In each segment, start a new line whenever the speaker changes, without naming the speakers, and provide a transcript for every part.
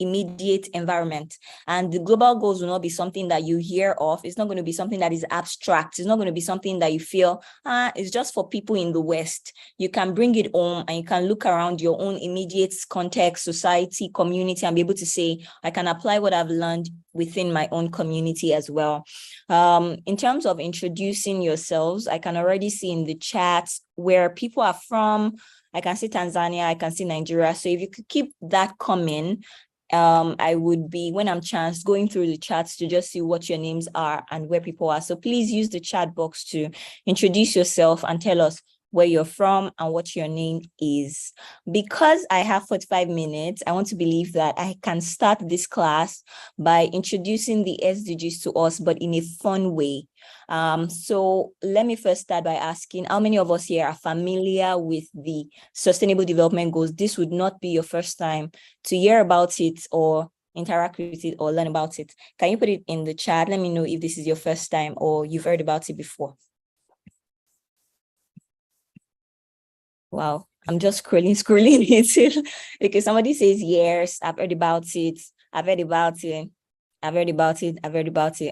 immediate environment. And the global goals will not be something that you hear of. It's not going to be something that is abstract. It's not going to be something that you feel, it's just for people in the West. You can bring it home and you can look around your own immediate context, society, community, and be able to say, I can apply what I've learned within my own community as well. In terms of introducing yourselves, I can already see in the chat where people are from. I can see Tanzania, I can see Nigeria. So if you could keep that coming, I would be, when I'm going through the chats to just see what your names are and where people are. So please use the chat box to introduce yourself and tell us where you're from and what your name is. Because I have 45 minutes, I want to believe that I can start this class by introducing the SDGs to us, but in a fun way. So let me first start by asking, how many of us here are familiar with the Sustainable Development Goals? This would not be your first time to hear about it or interact with it or learn about it. Can you put it in the chat? Let me know if this is your first time or you've heard about it before. Wow, I'm just scrolling it. Okay, somebody says, yes, I've heard about it. I've heard about it.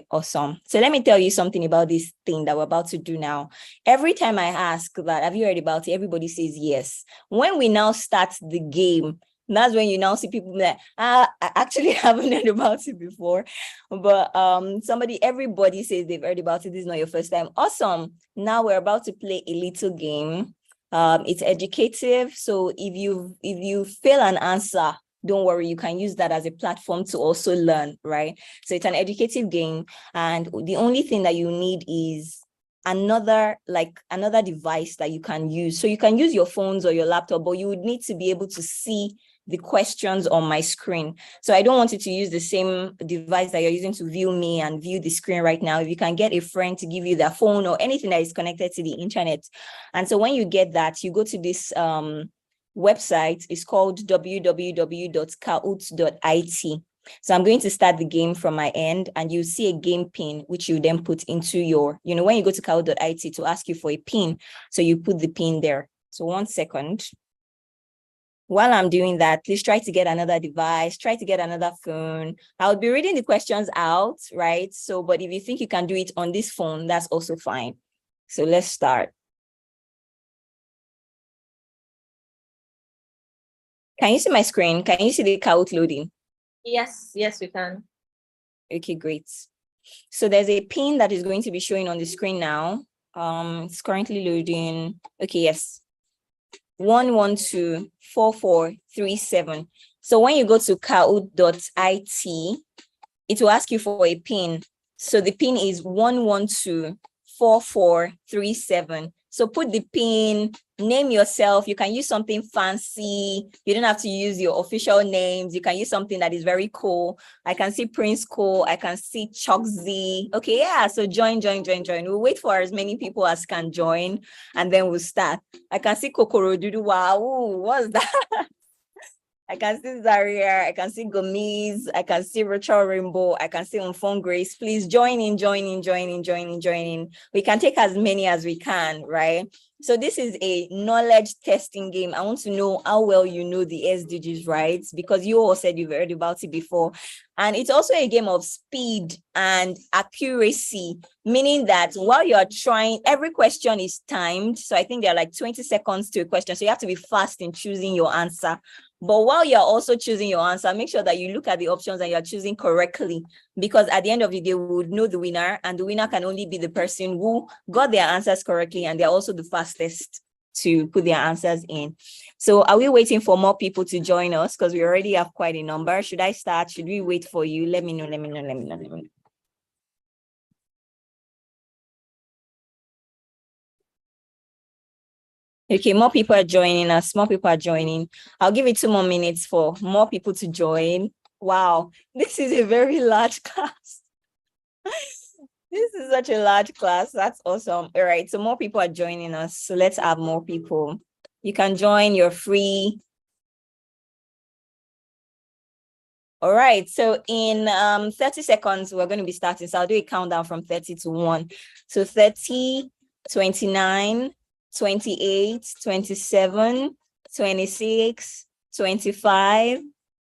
Awesome. So let me tell you something about this thing that we're about to do now. Every time I ask that, have you heard about it? Everybody says yes. When we now start the game, that's when you now see people like, I actually haven't heard about it before. But everybody says they've heard about it. This is not your first time. Awesome. Now we're about to play a little game. It's educative. So if you fail an answer, don't worry, you can use that as a platform to also learn, right? So it's an educative game. And the only thing that you need is another device that you can use. So you can use your phones or your laptop, but you would need to be able to see the questions on my screen. So I don't want you to use the same device that you're using to view me and view the screen right now. If you can get a friend to give you their phone or anything that is connected to the internet. And so when you get that, you go to this website. It's called www.kahoot.it. So I'm going to start the game from my end, and you see a game pin, which you then put into your, when you go to kahoot.it to ask you for a pin. So you put the pin there. So 1 second. While I'm doing that, please try to get another device, try to get another phone. I'll be reading the questions out, right? So, but if you think you can do it on this phone, that's also fine. So let's start. Can you see my screen? Can you see the Kahoot loading?
Yes, we can.
Okay, great. So there's a pin that is going to be showing on the screen now. It's currently loading. Okay, yes. 1124437. So when you go to kahoot.it, it will ask you for a pin. So the pin is 1124437. So put the pin, name yourself. You can use something fancy. You don't have to use your official names. You can use something that is very cool. I can see Prince Cole. I can see Chuckzy. Okay, yeah. So join. We'll wait for as many people as can join, and then we'll start. I can see Kokoro Dudu. Wow, what's that? I can see Zaria, I can see Gomiz, I can see Rachel Rainbow, I can see Unfong Grace. Please join in. We can take as many as we can, right? So this is a knowledge testing game. I want to know how well you know the SDGs, right? Because you all said you've heard about it before. And it's also a game of speed and accuracy, meaning that while you're trying, every question is timed. So I think there are like 20 seconds to a question. So you have to be fast in choosing your answer. But while you're also choosing your answer, make sure that you look at the options and you're choosing correctly, because at the end of the day, we would know the winner, and the winner can only be the person who got their answers correctly, and they're also the fastest to put their answers in. So are we waiting for more people to join us? Because we already have quite a number. Should I start? Should we wait for you? Let me know. Okay, more people are joining us. I'll give it 2 more minutes for more people to join. Wow, this is a very large class. This is such a large class. That's awesome. All right, so more people are joining us. So let's have more people. You can join, you're free. All right, so in 30 seconds, we're going to be starting. So I'll do a countdown from 30 to 1. So 30, 29, 28, 27, 26, 25,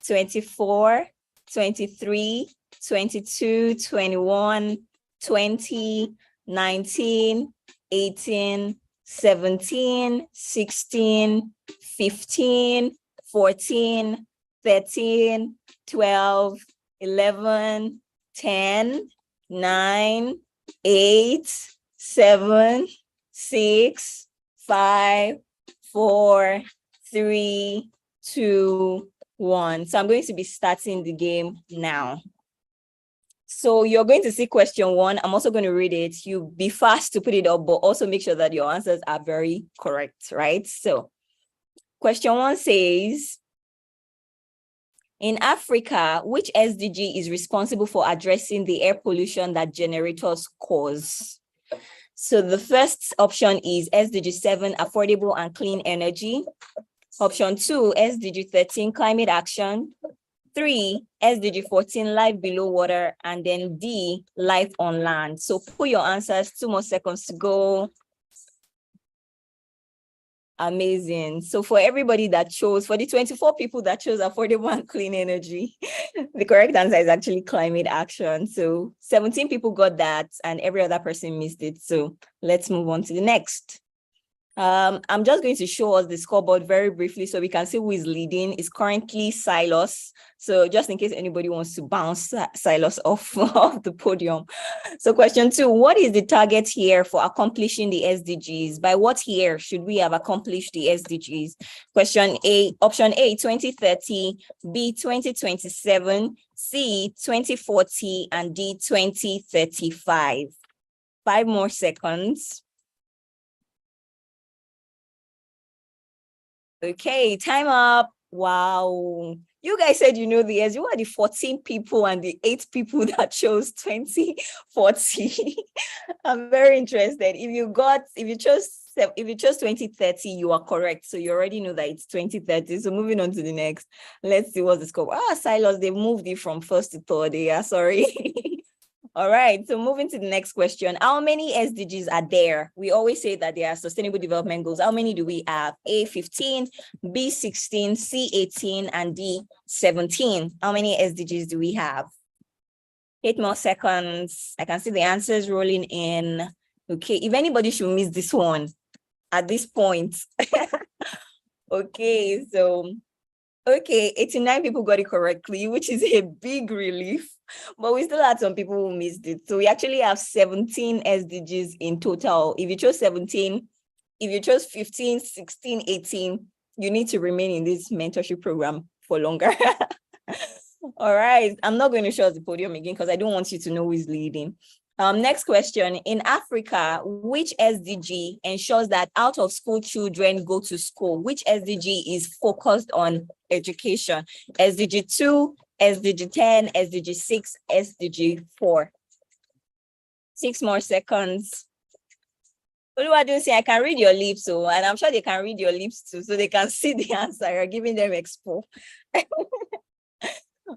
24, 23, 22, 21, 20, 19, 18, 17, 16, 15, 14, 13, 12, 11, 10, 9, 8, 7, 6, 5, 4, 3, 2, 1. So I'm going to be starting the game now. So you're going to see question 1. I'm also going to read it. You be fast to put it up, but also make sure that your answers are very correct, right? So question 1 says, in Africa, which SDG is responsible for addressing the air pollution that generators cause? So the first option is SDG 7, affordable and clean energy. Option 2, SDG 13, climate action. 3, SDG 14, life below water. And then D, life on land. So put your answers, 2 more seconds to go. Amazing. So for everybody that chose, for the 24 people that chose affordable and clean energy, the correct answer is actually climate action. So 17 people got that and every other person missed it. So let's move on to the next. I'm just going to show us the scoreboard very briefly so we can see who is leading. It's currently Silas. So just in case anybody wants to bounce Silas off of the podium. So question 2, what is the target here for accomplishing the SDGs? By what year should we have accomplished the SDGs? Question A, option A, 2030, B, 2027, C, 2040, and D, 2035. 5 more seconds. Okay, time up. Wow. You guys said you know the years. You are the 14 people and the 8 people that chose 2040. I'm very interested. If you chose 2030, you are correct. So you already know that it's 2030. So moving on to the next. Let's see what's the scope. Silas, they moved it from first to third. Yeah, sorry. All right, so moving to the next question. How many SDGs are there? We always say that there are sustainable development goals. How many do we have? A, 15, B, 16, C, 18, and D, 17. How many SDGs do we have? 8 more seconds. I can see the answers rolling in. Okay, if anybody should miss this one at this point. Okay, so, 89 people got it correctly, which is a big relief. But we still had some people who missed it. So we actually have 17 SDGs in total. If you chose 17, if you chose 15, 16, 18, you need to remain in this mentorship program for longer. All right. I'm not going to show us the podium again because I don't want you to know who is leading. Next question. In Africa, which SDG ensures that out of school children go to school? Which SDG is focused on education? SDG 2, SDG 10, SDG 6, SDG 4. 6 more seconds. Oluwadun say I can read your lips, and I'm sure they can read your lips too, so they can see the answer. You're giving them expo.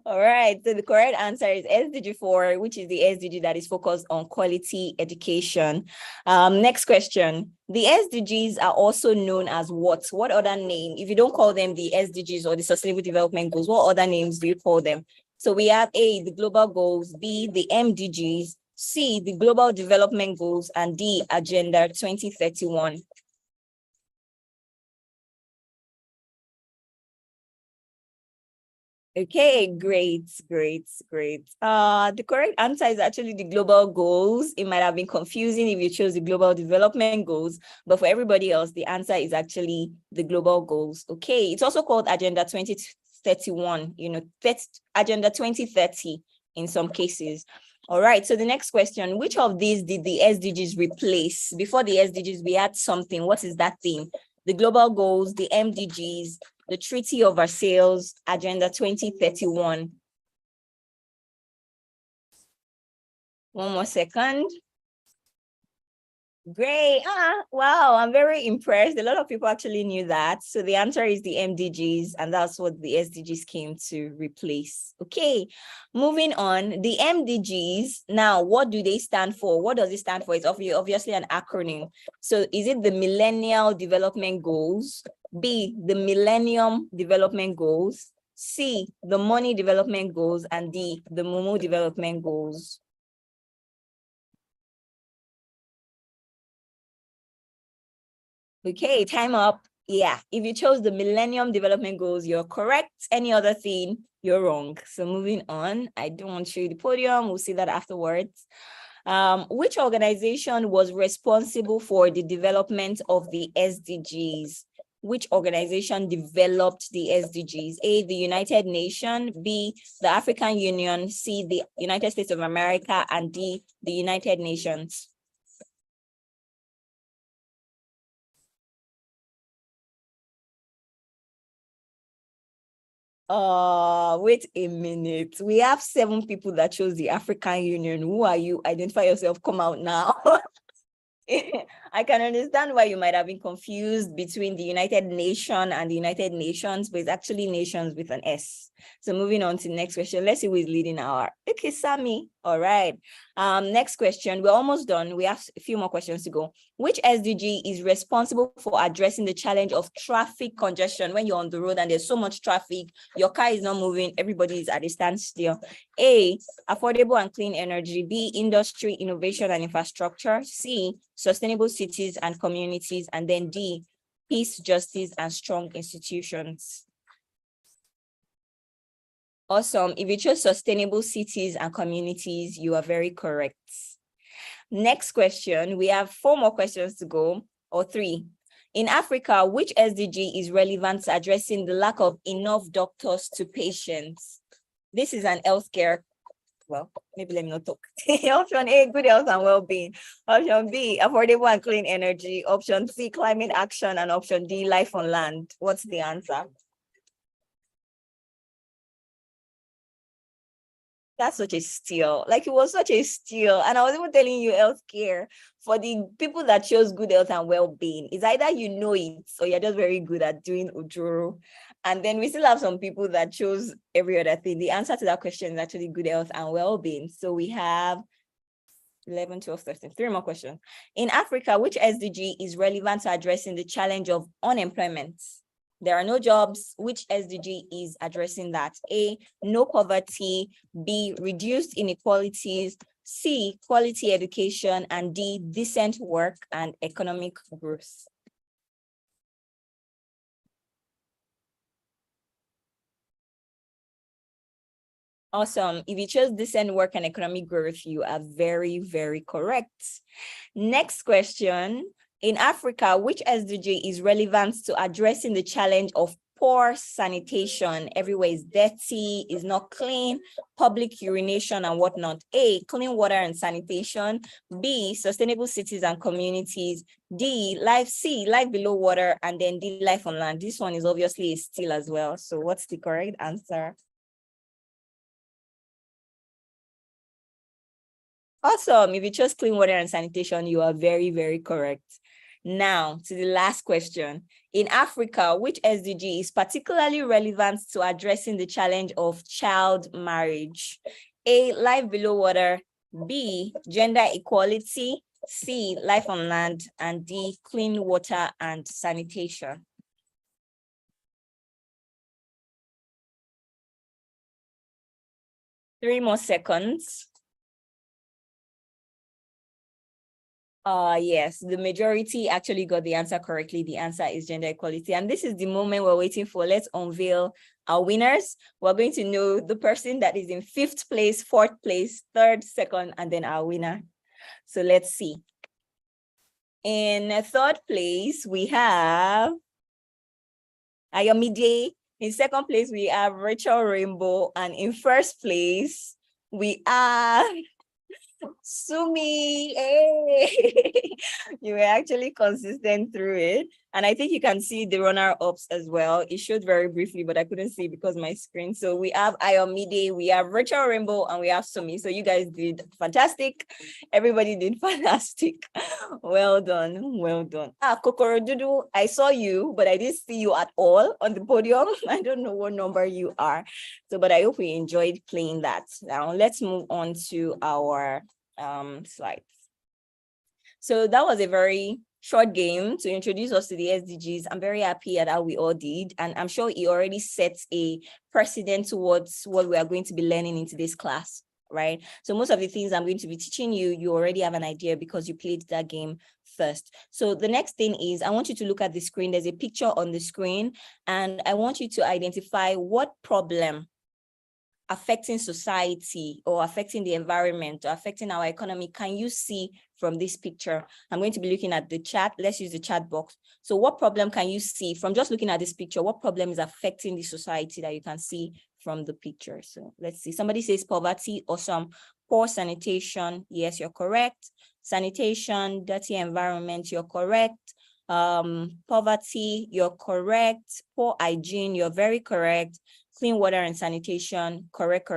All right, so the correct answer is SDG 4, which is the SDG that is focused on quality education. Next question. The SDGs are also known as what? What other name? If you don't call them the SDGs or the Sustainable Development Goals, what other names do you call them? So we have A, the Global Goals, B, the MDGs, C, the Global Development Goals, and D, Agenda 2031. Okay, great. The correct answer is actually the global goals. It might have been confusing if you chose the global development goals, but for everybody else, the answer is actually the global goals. Okay, it's also called Agenda 2031, Agenda 2030 in some cases. All right, so the next question, which of these did the SDGs replace? Before the SDGs, we had something. What is that thing? The global goals, the MDGs, the Treaty of Versailles, Agenda 2031. 1 more second. Great. Wow, I'm very impressed. A lot of people actually knew that. So the answer is the MDGs, and that's what the SDGs came to replace. Okay, moving on. The MDGs, now, what do they stand for? What does it stand for? It's obviously an acronym. So is it the Millennial Development Goals? B, the Millennium Development Goals? C, the money development goals, and D, the Momo development goals. Okay, time up. Yeah, if you chose the Millennium Development Goals, you're correct. Any other thing, you're wrong. So moving on, I don't want to show you the podium. We'll see that afterwards. Which organization was responsible for the development of the SDGs? Which organization developed the SDGs? A, the United Nations, B, the African Union, C, the United States of America, and D, the United Nations. Wait a minute. We have 7 people that chose the African Union. Who are you? Identify yourself. Come out now. I can understand why you might have been confused between the United Nations and the United Nations, but it's actually nations with an S. So moving on to the next question. Let's see who is leading our. Okay, Sammy. All right. Next question. We're almost done. We have a few more questions to go. Which SDG is responsible for addressing the challenge of traffic congestion? When you're on the road and there's so much traffic, your car is not moving, everybody is at a standstill. A, affordable and clean energy. B, industry, innovation and infrastructure. C, sustainable cities and communities. And then D, peace, justice, and strong institutions. Awesome. If you chose sustainable cities and communities, you are very correct. Next question. We have 4 more questions to go, or 3. In Africa, which SDG is relevant to addressing the lack of enough doctors to patients? This is an healthcare. Well, maybe let me not talk. Option A, good health and well-being. Option B, affordable and clean energy. Option C, climate action. And option D, life on land. What's the answer? That's such a steal. Like, it was such a steal. And I was even telling you healthcare for the people that chose good health and well-being. It's either you know it or you're just very good at doing ujuru. And then we still have some people that chose every other thing. The answer to that question is actually good health and well-being. So we have 11, 12, 13, 3 more questions. In Africa, which SDG is relevant to addressing the challenge of unemployment? There are no jobs. Which SDG is addressing that? A, no poverty. B, reduced inequalities. C, quality education. And D, decent work and economic growth. Awesome. If you chose decent work and economic growth, you are very, very correct. Next question. In Africa, which SDG is relevant to addressing the challenge of poor sanitation? Everywhere is dirty, is not clean, public urination and whatnot. A, clean water and sanitation. B, sustainable cities and communities. D, C, life below water. And then D, life on land. This one is obviously a steal as well. So what's the correct answer? Awesome. If you chose clean water and sanitation, you are very, very correct. Now, to the last question. In Africa, which SDG is particularly relevant to addressing the challenge of child marriage? A, life below water. B, gender equality. C, life on land. And D, clean water and sanitation. Three more seconds. Yes, the majority actually got the answer correctly. The answer is gender equality. And this is the moment we're waiting for. Let's unveil our winners. We're going to know the person that is in 5th place, 4th place, 3rd, 2nd, and then our winner. So let's see. In 3rd place, we have AIIDEV. In 2nd place, we have Rachel Rainbow. And in 1st place, we are Sumi. Hey. You were actually consistent through it. And I think you can see the runner-ups as well. It showed very briefly, but I couldn't see because my screen. So we have AIIDEV, we have Rachel Rainbow, and we have Sumi. So you guys did fantastic. Everybody did fantastic. Well done. Well done. Kokoro Dudu, I saw you, but I didn't see you at all on the podium. I don't know what number you are. So, but I hope we enjoyed playing that. Now let's move on to our slides. So that was a very short game to introduce us to the SDGs. I'm very happy at how we all did, and I'm sure it already sets a precedent towards what we are going to be learning in today's class, right? So most of the things I'm going to be teaching you, you already have an idea because you played that game first. So the next thing is I want you to look at the screen. There's a picture on the screen, and I want you to identify what problem affecting society or affecting the environment or affecting our economy can you see from this picture. I'm going to be looking at the chat. Let's use the chat box. So what problem can you see from just looking at this picture? What problem is affecting the society that you can see from the picture? So let's see. Somebody says poverty. Awesome. Poor sanitation. Yes, you're correct. Sanitation, dirty environment. You're correct. Poverty, you're correct. Poor hygiene, you're very correct. Clean water and sanitation, correct.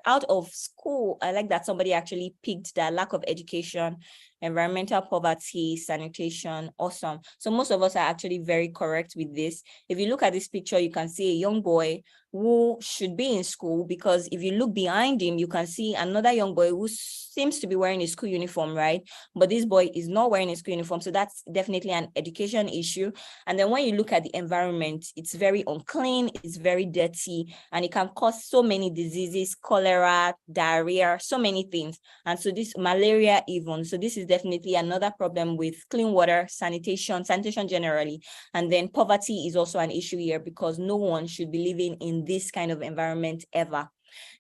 Out of school, I like that somebody actually picked that. Lack of education, environmental poverty, sanitation, awesome. So most of us are actually very correct with this. If you look at this picture, you can see a young boy who should be in school, because if you look behind him, you can see another young boy who seems to be wearing a school uniform, right? But this boy is not wearing a school uniform. So that's definitely an education issue. And then when you look at the environment, it's very unclean, it's very dirty, and it can cause so many diseases, cholera, diarrhea, so many things. And so this malaria even. So this is definitely another problem with clean water, sanitation generally. And then poverty is also an issue here, because no one should be living in this kind of environment ever.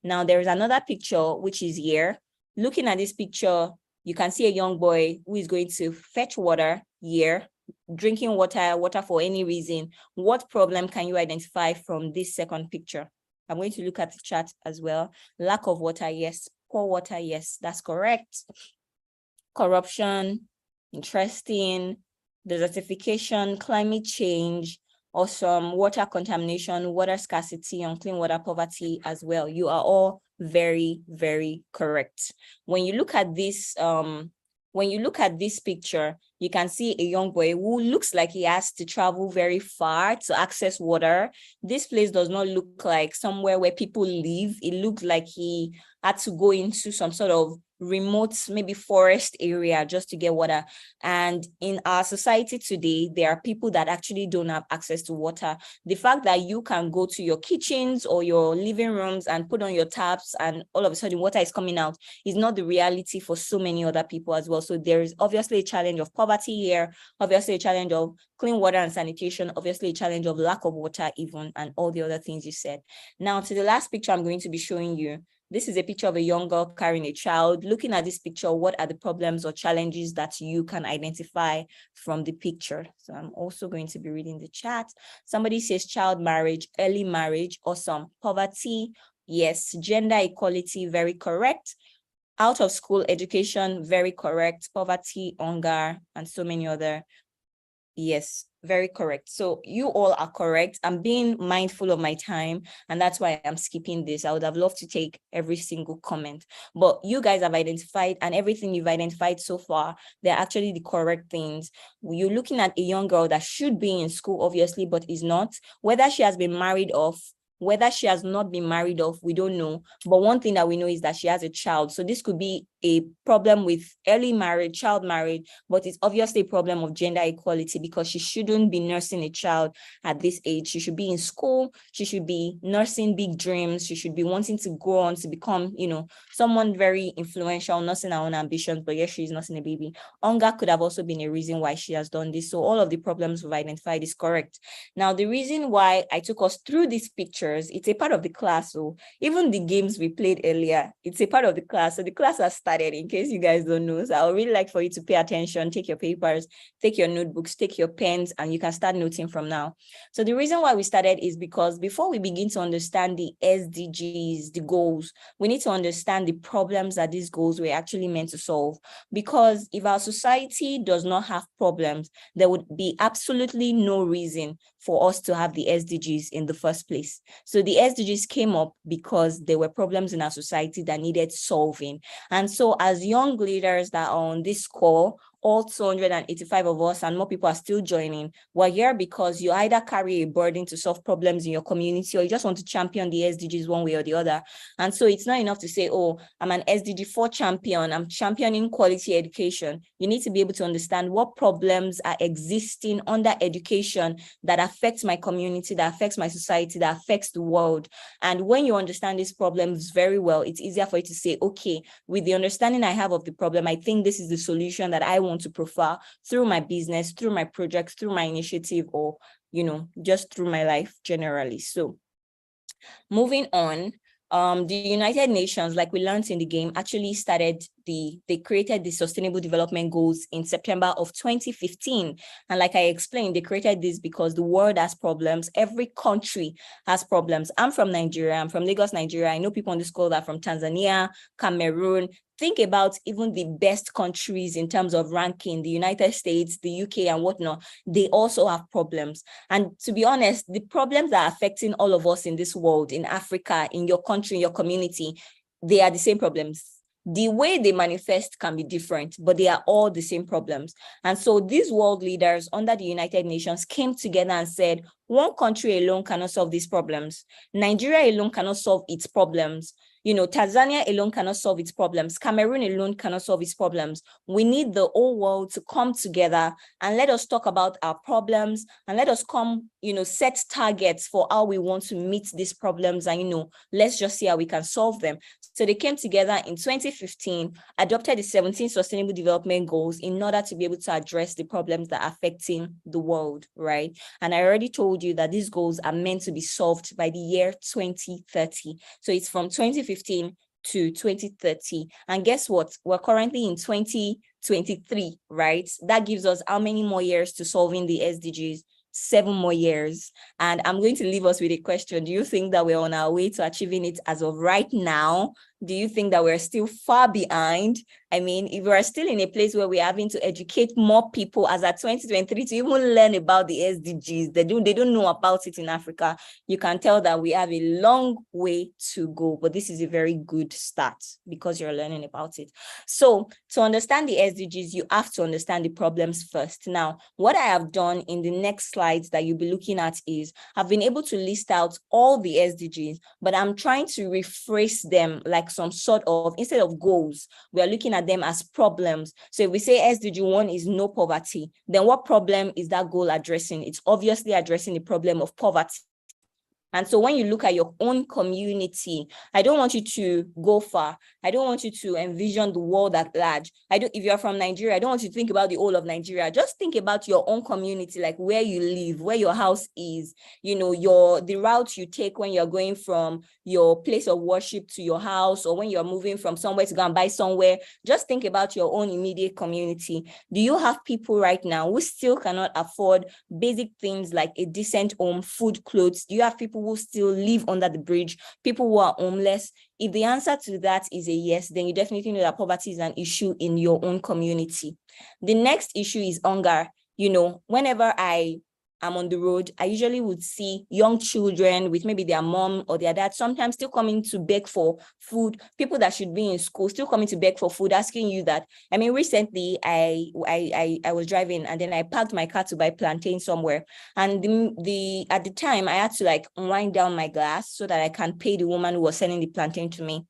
Now, there is another picture, which is here. Looking at this picture, you can see a young boy who is going to fetch water here, drinking water for any reason. What problem can you identify from this second picture? I'm going to look at the chat as well. Lack of water, yes. Poor water, yes, that's correct. Corruption, interesting. Desertification, climate change, awesome. Water contamination, water scarcity, unclean water poverty as well. You are all very, very correct. When you look at this, picture, you can see a young boy who looks like he has to travel very far to access water. This place does not look like somewhere where people live. It looks like he had to go into some sort of remote, maybe forest area just to get water. And in our society today, there are people that actually don't have access to water. The fact that you can go to your kitchens or your living rooms and put on your taps and all of a sudden water is coming out is not the reality for so many other people as well. So there is obviously a challenge of poverty here, obviously a challenge of clean water and sanitation, obviously a challenge of lack of water even, and all the other things you said. Now to the last picture I'm going to be showing you. This is a picture of a young girl carrying a child. Looking at this picture, what are the problems or challenges that you can identify from the picture? So I'm also going to be reading the chat. Somebody says child marriage, early marriage, awesome. Poverty, yes. Gender equality, very correct. Out of school education, very correct. Poverty, hunger, and so many other. Yes, very correct. So you all are correct. I'm being mindful of my time, and that's why I'm skipping this. I would have loved to take every single comment, but you guys have identified, and everything you've identified so far, they're actually the correct things. You're looking at a young girl that should be in school, obviously, but is not. Whether she has been married off, whether she has not been married off, we don't know. But one thing that we know is that she has a child. So this could be a problem with early marriage, child marriage, but it's obviously a problem of gender equality, because she shouldn't be nursing a child at this age. She should be in school. She should be nursing big dreams. She should be wanting to go on to become, someone very influential, nursing her own ambitions, but yes, she's nursing a baby. Hunger could have also been a reason why she has done this. So all of the problems we've identified is correct. Now, the reason why I took us through these pictures, it's a part of the class. So even the games we played earlier, it's a part of the class. So the class has started, in case you guys don't know. So I would really like for you to pay attention, take your papers, take your notebooks, take your pens, and you can start noting from now. So the reason why we started is because before we begin to understand the SDGs, the goals, we need to understand the problems that these goals were actually meant to solve. Because if our society does not have problems, there would be absolutely no reason for us to have the SDGs in the first place. So the SDGs came up because there were problems in our society that needed solving. And so as young leaders that are on this call, all 285 of us, and more people are still joining. We're here because you either carry a burden to solve problems in your community, or you just want to champion the SDGs one way or the other. And so it's not enough to say, oh, I'm an SDG 4 champion, I'm championing quality education. You need to be able to understand what problems are existing under education that affects my community, that affects my society, that affects the world. And when you understand these problems very well, it's easier for you to say, okay, with the understanding I have of the problem, I think this is the solution that I want to profile through my business, through my projects, through my initiative, or, just through my life generally. So moving on, the United Nations, like we learned in the game, actually they created the Sustainable Development Goals in September of 2015. And like I explained, they created this because the world has problems. Every country has problems. I'm from Nigeria. I'm from Lagos, Nigeria. I know people on this call that are from Tanzania, Cameroon. Think about even the best countries in terms of ranking, the United States, the UK and whatnot, they also have problems. And to be honest, the problems that are affecting all of us in this world, in Africa, in your country, in your community, they are the same problems. The way they manifest can be different, but they are all the same problems. And so these world leaders under the United Nations came together and said, one country alone cannot solve these problems. Nigeria alone cannot solve its problems. Tanzania alone cannot solve its problems. Cameroon alone cannot solve its problems. We need the whole world to come together and let us talk about our problems and let us set targets for how we want to meet these problems and, let's just see how we can solve them. So they came together in 2015, adopted the 17 Sustainable Development Goals in order to be able to address the problems that are affecting the world, right? And I already told you that these goals are meant to be solved by the year 2030. So it's from 2015 to 2030. And guess what? We're currently in 2023, right? That gives us how many more years to solving the SDGs? 7 more years. And I'm going to leave us with a question. Do you think that we're on our way to achieving it as of right now? Do you think that we're still far behind? I mean, if we're still in a place where we're having to educate more people as at 2023 to even learn about the SDGs, they don't know about it in Africa, you can tell that we have a long way to go. But this is a very good start because you're learning about it. So to understand the SDGs, you have to understand the problems first. Now, what I have done in the next slides that you'll be looking at is I've been able to list out all the SDGs, but I'm trying to rephrase them like some sort of, instead of goals, we are looking at them as problems. So if we say SDG 1 is no poverty, then what problem is that goal addressing? It's obviously addressing the problem of poverty. And so when you look at your own community, I don't want you to go far. I don't want you to envision the world at large. If you're from Nigeria, I don't want you to think about the whole of Nigeria. Just think about your own community, like where you live, where your house is, the route you take when you're going from your place of worship to your house, or when you're moving from somewhere to go and buy somewhere. Just think about your own immediate community. Do you have people right now who still cannot afford basic things like a decent home, food, clothes? Do you have people who still live under the bridge, people who are homeless? If the answer to that is a yes, then you definitely know that poverty is an issue in your own community. The next issue is hunger. Whenever I'm on the road, I usually would see young children with maybe their mom or their dad sometimes still coming to beg for food, people that should be in school still coming to beg for food, asking you that. I mean, recently I was driving and then I parked my car to buy plantain somewhere. And at the time I had to wind down my glass so that I can pay the woman who was selling the plantain to me.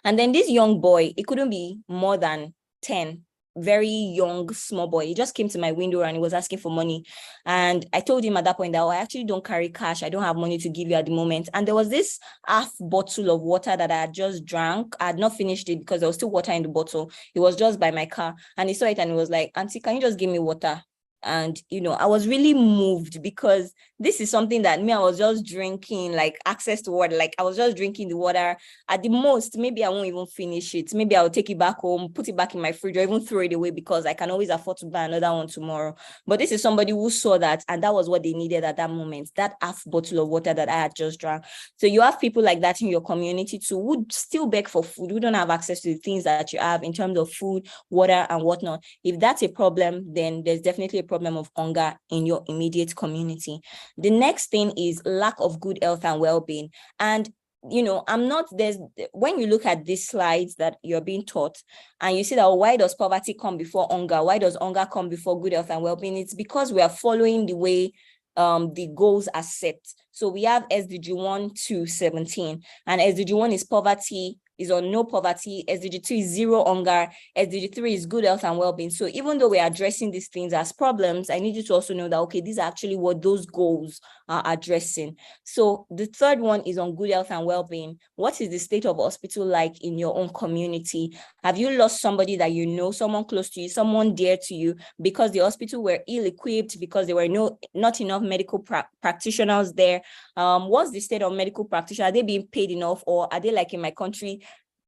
And then this young boy, it couldn't be more than 10, very young, small boy. He just came to my window and he was asking for money. And I told him at that point that, I actually don't carry cash. I don't have money to give you at the moment. And there was this half bottle of water that I had just drank. I had not finished it because there was still water in the bottle. It was just by my car. And he saw it and he was like, "Auntie, can you just give me water?" And, I was really moved because this is something that I was just drinking, access to water. I was just drinking the water. At the most, maybe I won't even finish it. Maybe I'll take it back home, put it back in my fridge, or even throw it away because I can always afford to buy another one tomorrow. But this is somebody who saw that, and that was what they needed at that moment, that half bottle of water that I had just drank. So you have people like that in your community too, who still beg for food, who don't have access to the things that you have in terms of food, water, and whatnot. If that's a problem, then there's definitely a problem of hunger in your immediate community. The next thing is lack of good health and well-being. And I'm not, when you look at these slides that you're being taught and you see that, why does poverty come before hunger? Why does hunger come before good health and well-being? It's because we are following the way the goals are set. So we have SDG 1 to 17, and SDG 1 is poverty, is on no poverty. SDG 2 is zero hunger. SDG 3 is good health and well-being. So even though we're addressing these things as problems, I need you to also know that, okay, these are actually what those goals are addressing. So the third one is on good health and well-being. What is the state of hospital like in your own community? Have you lost somebody that you know, someone close to you, someone dear to you, because the hospital were ill-equipped, because there were not enough medical practitioners there? What's the state of medical practitioners? Are they being paid enough, or are they like in my country,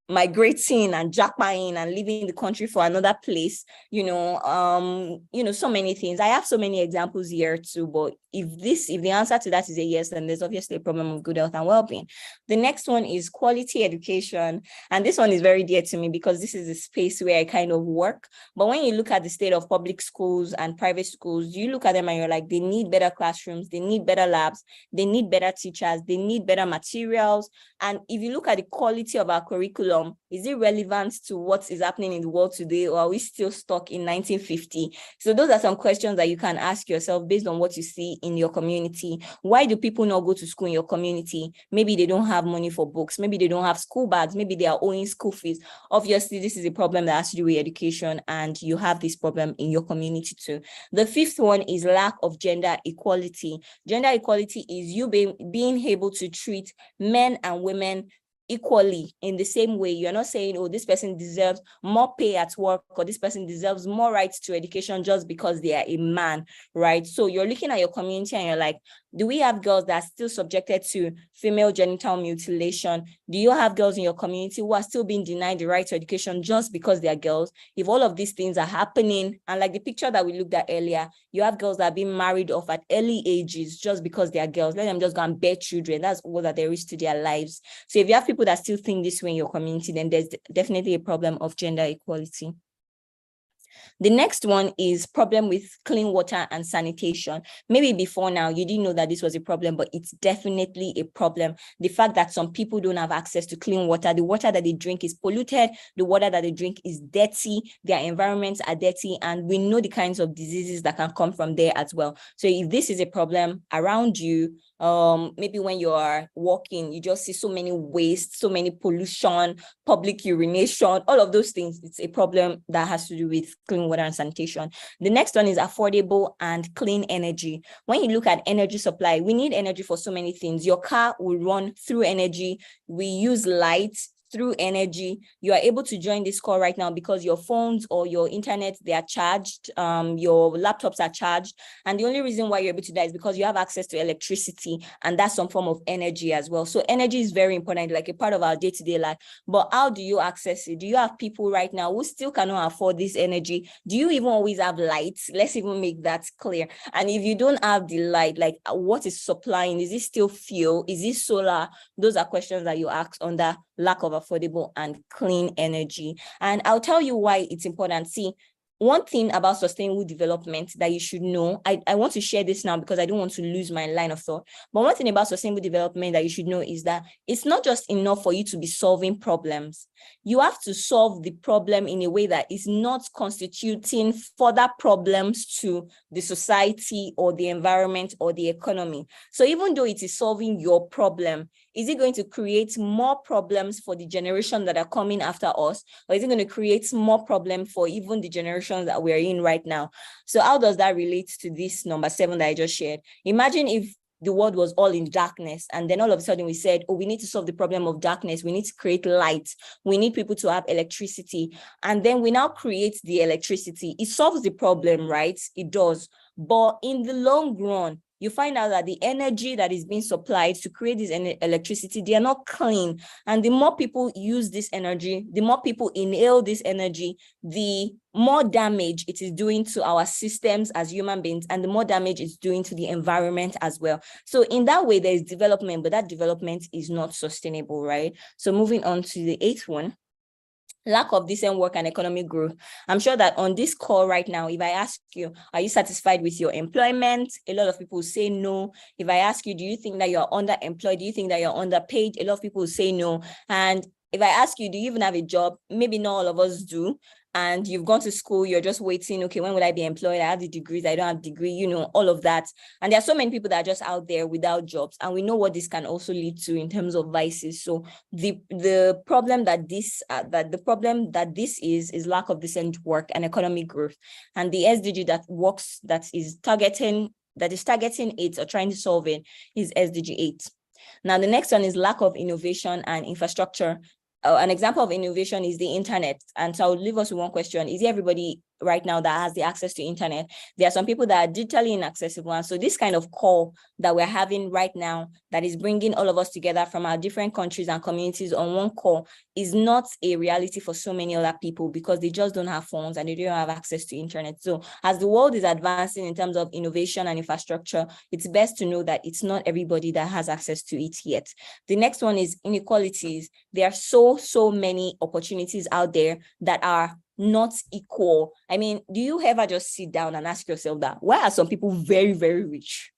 migrating and jackpotting and leaving the country for another place? So many things. I have so many examples here too, but if the answer to that is a yes, then there's obviously a problem of good health and well-being. The next one is quality education. And this one is very dear to me because this is a space where I kind of work. But when you look at the state of public schools and private schools, you look at them and you're like, they need better classrooms, they need better labs, they need better teachers, they need better materials. And if you look at the quality of our curriculum, is it relevant to what is happening in the world today, or are we still stuck in 1950? So those are some questions that you can ask yourself based on what you see in your community. Why do people not go to school in your community? Maybe they don't have money for books. Maybe they don't have school bags. Maybe they are owing school fees. Obviously, this is a problem that has to do with education, and you have this problem in your community too. The fifth one is lack of gender equality. Gender equality is you being able to treat men and women equally in the same way. You're not saying, oh, this person deserves more pay at work, or this person deserves more rights to education just because they are a man, right? So you're looking at your community and you're like, do we have girls that are still subjected to female genital mutilation? Do you have girls in your community who are still being denied the right to education just because they are girls? If all of these things are happening, and like the picture that we looked at earlier, you have girls that are being married off at early ages just because they are girls. Let them just go and bear children. That's all that there is to their lives. So if you have people that still think this way in your community, then there's definitely a problem of gender equality. The next one is problem with clean water and sanitation. Maybe before now, you didn't know that this was a problem, but it's definitely a problem. The fact that some people don't have access to clean water, the water that they drink is polluted, the water that they drink is dirty, their environments are dirty, and we know the kinds of diseases that can come from there as well. So if this is a problem around you, maybe when you are walking, you just see so many waste, so many pollution, public urination, all of those things. It's a problem that has to do with clean water and sanitation. The next one is affordable and clean energy. When you look at energy supply, we need energy for so many things. Your car will run through energy. We use lights through energy. You are able to join this call right now because your phones or your internet, they are charged, your laptops are charged. And the only reason why you're able to do that is because you have access to electricity, and that's some form of energy as well. So energy is very important, like a part of our day-to-day life. But how do you access it? Do you have people right now who still cannot afford this energy? Do you even always have lights? Let's even make that clear. And if you don't have the light, like what is supplying? Is it still fuel? Is it solar? Those are questions that you ask under lack of affordable and clean energy. And I'll tell you why it's important. See, one thing about sustainable development that you should know, I want to share this now because I don't want to lose my line of thought. But one thing about sustainable development that you should know is that it's not just enough for you to be solving problems. You have to solve the problem in a way that is not constituting further problems to the society or the environment or the economy. So even though it is solving your problem, is it going to create more problems for the generation that are coming after us? Or is it going to create more problems for even the generations that we're in right now? So how does that relate to this number 7 that I just shared? Imagine if the world was all in darkness, and then all of a sudden we said, oh, we need to solve the problem of darkness. We need to create light. We need people to have electricity. And then we now create the electricity. It solves the problem, right? It does. But in the long run, you find out that the energy that is being supplied to create this electricity, they are not clean. And the more people use this energy, the more people inhale this energy, the more damage it is doing to our systems as human beings, and the more damage it's doing to the environment as well. So in that way, there is development, but that development is not sustainable, right? So moving on to the 8th one. Lack of decent work and economic growth. I'm sure that on this call right now, if I ask you, are you satisfied with your employment? A lot of people say no. If I ask you, do you think that you're underemployed? Do you think that you're underpaid? A lot of people say no. And if I ask you, do you even have a job? Maybe not all of us do. And you've gone to school, you're just waiting, okay, when will I be employed? I have the degrees, I don't have degree, you know, all of that. And there are so many people that are just out there without jobs. And we know what this can also lead to in terms of vices. So the problem that this is lack of decent work and economic growth. And the SDG that is targeting it or trying to solve it is SDG 8. Now, the next one is lack of innovation and infrastructure. An example of innovation is the internet. And so I'll leave us with one question. Is everybody right now that has the access to internet? There are some people that are digitally inaccessible. And so this kind of call that we're having right now that is bringing all of us together from our different countries and communities on one call is not a reality for so many other people because they just don't have phones and they don't have access to internet. So as the world is advancing in terms of innovation and infrastructure, it's best to know that it's not everybody that has access to it yet. The next one is inequalities. There are so many opportunities out there that are not equal. I mean, do you ever just sit down and ask yourself that? Why are some people very, very rich?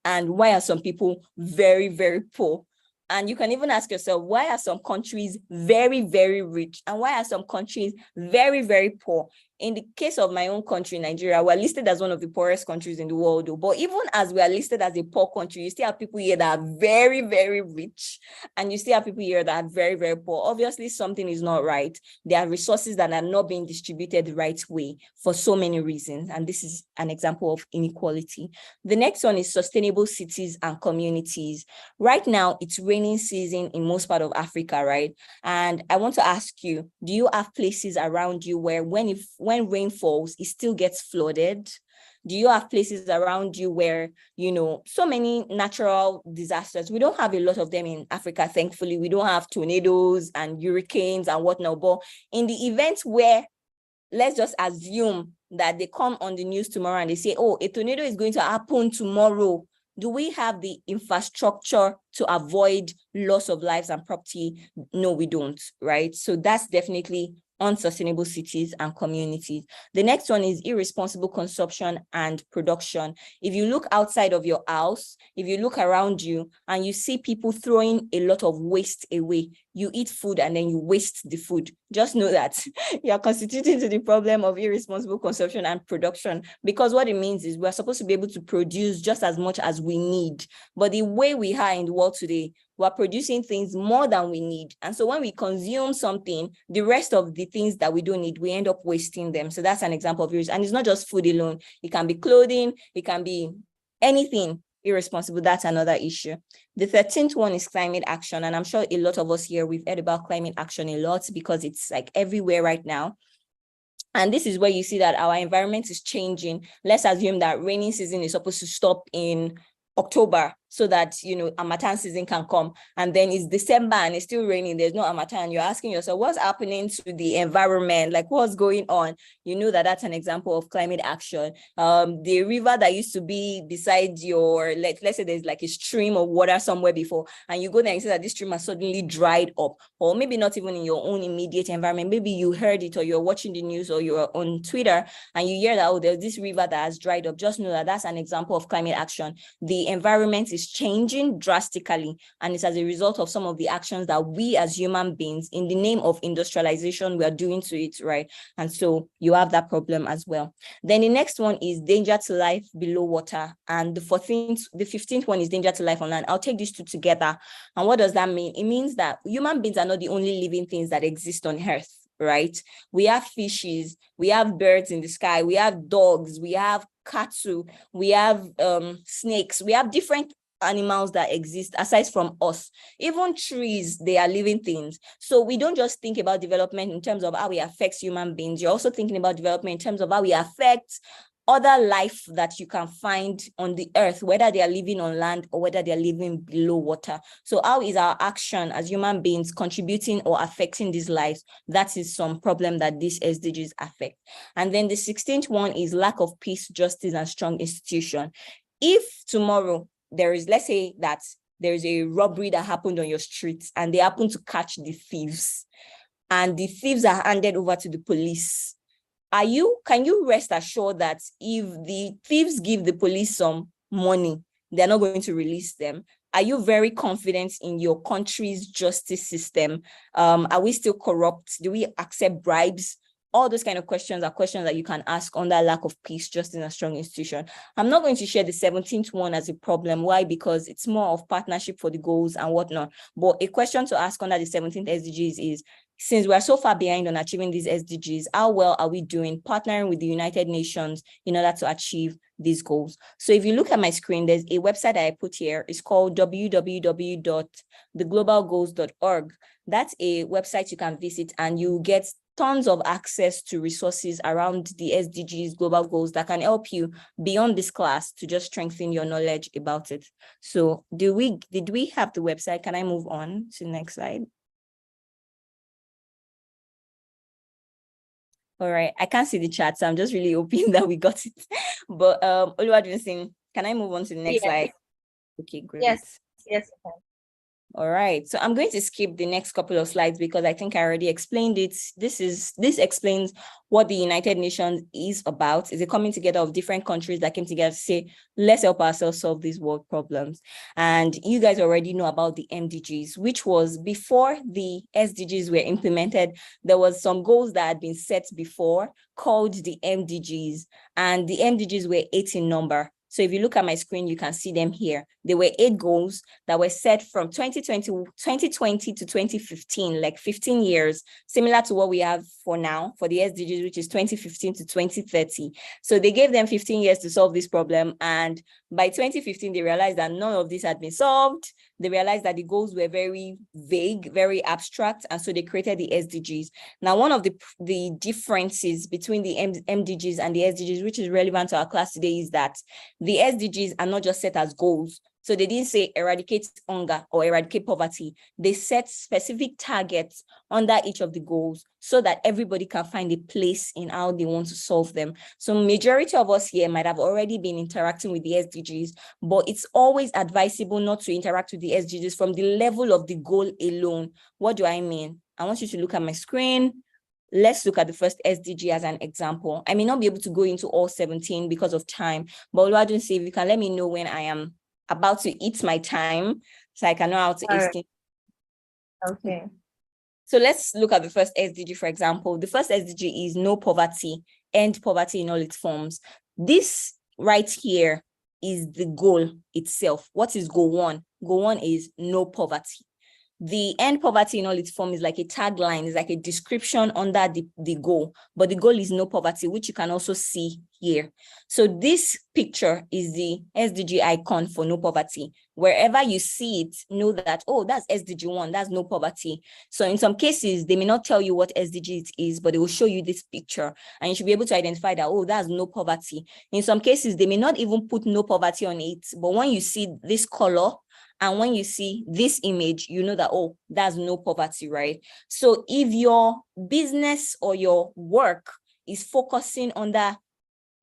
And why are some people very, very poor? And you can even ask yourself, why are some countries very, very rich? And why are some countries very, very poor? In the case of my own country, Nigeria, we're listed as one of the poorest countries in the world. But even as we are listed as a poor country, you still have people here that are very, very rich. And you still have people here that are very, very poor. Obviously, something is not right. There are resources that are not being distributed the right way for so many reasons. And this is an example of inequality. The next one is sustainable cities and communities. Right now, it's raining season in most part of Africa, right? And I want to ask you, do you have places around you where when rain falls, it still gets flooded? Do you have places around you where, you know, so many natural disasters? We don't have a lot of them in Africa, thankfully. We don't have tornadoes and hurricanes and whatnot. But in the event where, let's just assume that they come on the news tomorrow and they say, oh, a tornado is going to happen tomorrow. Do we have the infrastructure to avoid loss of lives and property? No, we don't, right? So that's definitely unsustainable cities and communities. The next one is irresponsible consumption and production. If you look outside of your house, if you look around you and you see people throwing a lot of waste away, you eat food and then you waste the food. Just know that you are constituting to the problem of irresponsible consumption and production, because what it means is we're supposed to be able to produce just as much as we need. But the way we are in the world today, we're producing things more than we need. And so when we consume something, the rest of the things that we don't need, we end up wasting them. So that's an example of yours. And it's not just food alone. It can be clothing, it can be anything irresponsible. That's another issue. The 13th one is climate action. And I'm sure a lot of us here, we've heard about climate action a lot because it's like everywhere right now. And this is where you see that our environment is changing. Let's assume that rainy season is supposed to stop in October so that, you know, Harmattan season can come, and then it's December and it's still raining, there's no Harmattan. You're asking yourself, what's happening to the environment? Like, what's going on? You know that that's an example of climate action. The river that used to be beside your, let's say there's like a stream of water somewhere before, and you go there and see that this stream has suddenly dried up, or maybe not even in your own immediate environment. Maybe you heard it, or you're watching the news, or you're on Twitter and you hear that, oh, there's this river that has dried up. Just know that that's an example of climate action. The environment is changing drastically, and it's as a result of some of the actions that we as human beings, in the name of industrialization, we are doing to it, right? And so you have that problem as well. Then the next one is danger to life below water, and the 15th one is danger to life on land. I'll take these two together. And what does that mean? It means that human beings are not the only living things that exist on Earth, right? We have fishes, we have birds in the sky, we have dogs, we have cattle, we have snakes, we have different animals that exist aside from us. Even trees, they are living things. So we don't just think about development in terms of how it affects human beings. You're also thinking about development in terms of how we affect other life that you can find on the earth, whether they are living on land or whether they are living below water. So how is our action as human beings contributing or affecting these lives? That is some problem that these SDGs affect. And then the 16th one is lack of peace, justice, and strong institution. If tomorrow there is, let's say that there is a robbery that happened on your streets and they happen to catch the thieves, and the thieves are handed over to the police, can you rest assured that if the thieves give the police some money, they're not going to release them? Are you very confident in your country's justice system? Are we still corrupt? Do we accept bribes? All those kind of questions are questions that you can ask under lack of peace, just in a strong institution. I'm not going to share the 17th one as a problem. Why? Because it's more of partnership for the goals and whatnot. But a question to ask under the 17th SDGs is, since we're so far behind on achieving these SDGs, how well are we doing partnering with the United Nations in order to achieve these goals? So if you look at my screen, there's a website that I put here. It's called www.theglobalgoals.org. That's a website you can visit, and you get tons of access to resources around the SDGs global goals that can help you beyond this class to just strengthen your knowledge about it. So did we have the website? Can I move on to the next slide? All right, I can't see the chat, so I'm just really hoping that we got it. But Oluwadunsin, can I move on to the next slide? Okay, great.
Yes, you can.
All right, so I'm going to skip the next couple of slides because I think I already explained it. This explains what the United Nations is about. It's a coming together of different countries that came together to say, let's help ourselves solve these world problems. And you guys already know about the MDGs, which was before the SDGs were implemented. There was some goals that had been set before called the MDGs, and the MDGs were 8 in number. So if you look at my screen, you can see them here. There were 8 goals that were set from 2020 to 2015, like 15 years, similar to what we have for now for the SDGs, which is 2015 to 2030. So they gave them 15 years to solve this problem. And by 2015, they realized that none of this had been solved. They realized that the goals were very vague, very abstract, and so they created the SDGs. Now, one of the differences between the MDGs and the SDGs, which is relevant to our class today, is that the SDGs are not just set as goals. So they didn't say eradicate hunger or eradicate poverty. They set specific targets under each of the goals so that everybody can find a place in how they want to solve them. So majority of us here might have already been interacting with the SDGs, but it's always advisable not to interact with the SDGs from the level of the goal alone. What do I mean? I want you to look at my screen. Let's look at the first SDG as an example. I may not be able to go into all 17 because of time, but Oluwadunsi, if you can let me know when I am about to eat my time, so I can know how to eat.
Okay.
So let's look at the first SDG, for example. The first SDG is no poverty, end poverty in all its forms. This right here is the goal itself. What is goal 1? Goal 1 is no poverty. The end poverty in all its form is like a tagline, is like a description under the goal, but the goal is no poverty, which you can also see here. So this picture is the SDG icon for no poverty. Wherever you see it, know that, oh, that's SDG 1, that's no poverty. So in some cases, they may not tell you what SDG it is, but they will show you this picture, and you should be able to identify that, oh, that's no poverty. In some cases, they may not even put no poverty on it, but when you see this color, and when you see this image, you know that, oh, that's no poverty, right? So if your business or your work is focusing on that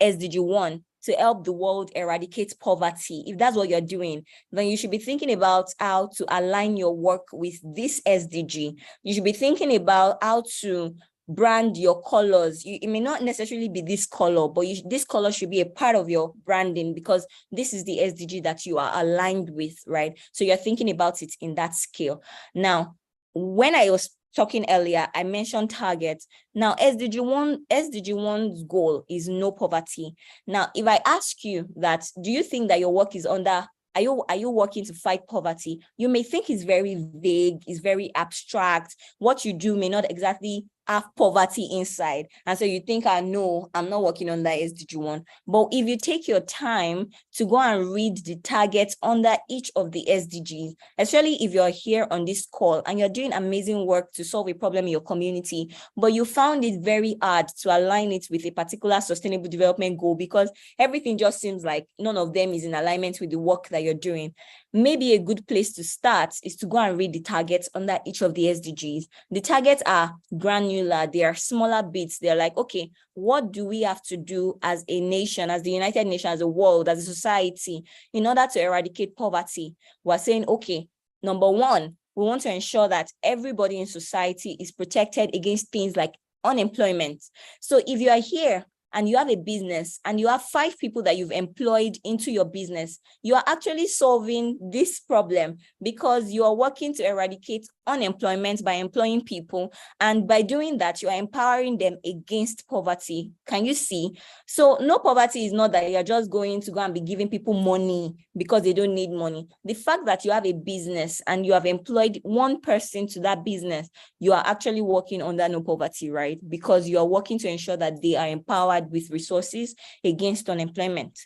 SDG 1 to help the world eradicate poverty, if that's what you're doing, then you should be thinking about how to align your work with this SDG. You should be thinking about how to brand your colors. It may not necessarily be this color, but this color should be a part of your branding because this is the SDG that you are aligned with, right? So you're thinking about it in that scale. Now, when I was talking earlier, I mentioned targets. Now, SDG 1's goal is no poverty. Now, if I ask you that, do you think that your work is under, are you working to fight poverty? You may think it's very vague, it's very abstract. What you do may not exactly have poverty inside. And so you think, no, I'm not working on that SDG 1. But if you take your time to go and read the targets under each of the SDGs, especially if you're here on this call and you're doing amazing work to solve a problem in your community, but you found it very hard to align it with a particular sustainable development goal because everything just seems like none of them is in alignment with the work that you're doing, maybe a good place to start is to go and read the targets under each of the SDGs. The targets are granular, they are smaller bits. They're like, okay, what do we have to do as a nation, as the United Nations, as a world, as a society, in order to eradicate poverty? We're saying, okay, number 1, We want to ensure that everybody in society is protected against things like unemployment. So if you are here and you have a business and you have 5 people that you've employed into your business, you are actually solving this problem because you are working to eradicate unemployment by employing people. And by doing that, you are empowering them against poverty. Can you see? So no poverty is not that you're just going to go and be giving people money because they don't need money. The fact that you have a business and you have employed one person to that business, you are actually working under no poverty, right? Because you are working to ensure that they are empowered with resources against unemployment.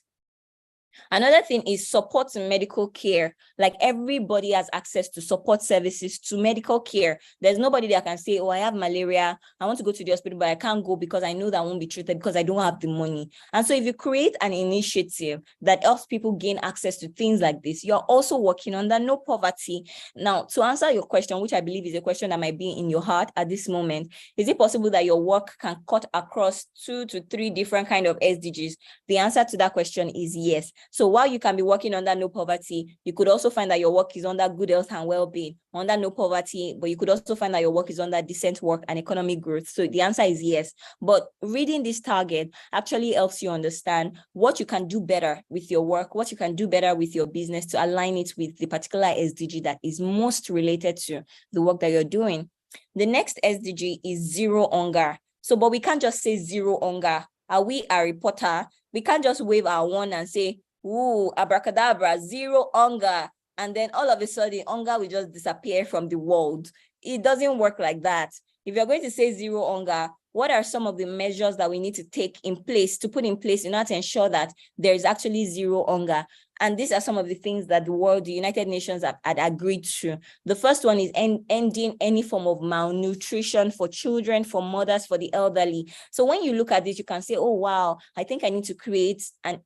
Another thing is support in medical care. Like everybody has access to support services, to medical care. There's nobody that can say, oh, I have malaria, I want to go to the hospital, but I can't go because I know that I won't be treated because I don't have the money. And so if you create an initiative that helps people gain access to things like this, you're also working under no poverty. Now, to answer your question, which I believe is a question that might be in your heart at this moment, is it possible that your work can cut across 2 to 3 different kinds of SDGs? The answer to that question is yes. So while you can be working under no poverty, you could also find that your work is under good health and well-being, under no poverty, but you could also find that your work is under decent work and economic growth. So the answer is yes. But reading this target actually helps you understand what you can do better with your work, what you can do better with your business to align it with the particular SDG that is most related to the work that you're doing. The next SDG is zero hunger. So, but we can't just say zero hunger. Are we a reporter? We can't just wave our wand and say, ooh, abracadabra, zero hunger. And then all of a sudden, hunger will just disappear from the world. It doesn't work like that. If you're going to say zero hunger, what are some of the measures that we need to take in place, to put in place in order to ensure that there is actually zero hunger? And these are some of the things that the United Nations had agreed to. The first one is ending any form of malnutrition for children, for mothers, for the elderly. So when you look at this, you can say, oh, wow, I think I need to create an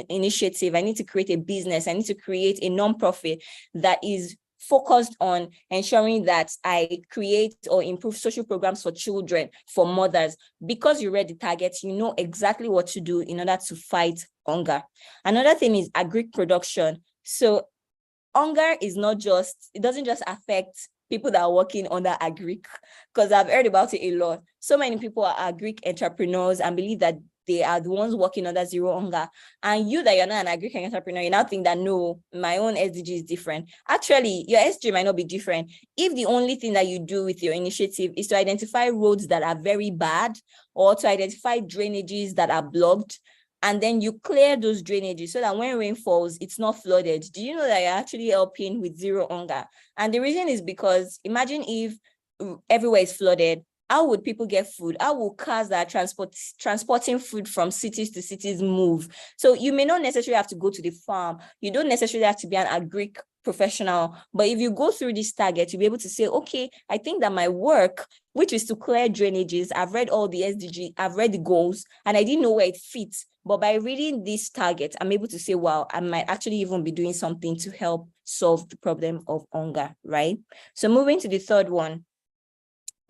initiative. I need to create a business. I need to create a nonprofit that is focused on ensuring that I create or improve social programs for children, for mothers. Because you read the targets, you know exactly what to do in order to fight hunger. Another thing is agri production. So hunger is not just, it doesn't just affect people that are working under agri, because I've heard about it a lot. So many people are agri entrepreneurs and believe that they are the ones working under zero hunger. And you that you're not an agri entrepreneur, you now think that, no, my own SDG is different. Actually, your SDG might not be different. If the only thing that you do with your initiative is to identify roads that are very bad, or to identify drainages that are blocked, and then you clear those drainages so that when rain falls, it's not flooded. Do you know that you're actually helping with zero hunger? And the reason is because imagine if everywhere is flooded, how would people get food? How will cars that are transporting food from cities to cities move? So you may not necessarily have to go to the farm. You don't necessarily have to be an agri professional. But if you go through this target, you'll be able to say, okay, I think that my work, which is to clear drainages, I've read all the SDG, I've read the goals, and I didn't know where it fits. But by reading this target, I'm able to say, wow, I might actually even be doing something to help solve the problem of hunger, right? So moving to the third one.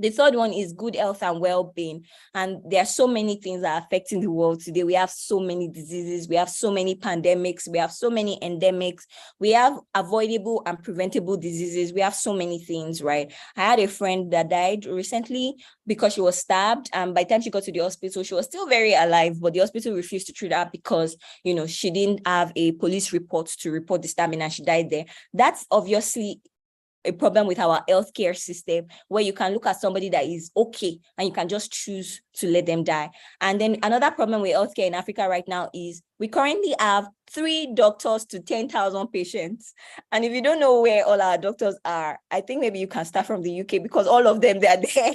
The third one is good health and well-being. And there are so many things that are affecting the world today. We have so many diseases. We have so many pandemics. We have so many endemics. We have avoidable and preventable diseases. We have so many things, right? I had a friend that died recently because she was stabbed. And by the time she got to the hospital, she was still very alive, but the hospital refused to treat her because, you know, she didn't have a police report to report the stabbing and she died there. That's obviously a problem with our healthcare system, where you can look at somebody that is okay and you can just choose to let them die. And then another problem with healthcare in Africa right now is we currently have 3 doctors to 10,000 patients. And if you don't know where all our doctors are, I think maybe you can start from the UK, because all of them, they're there.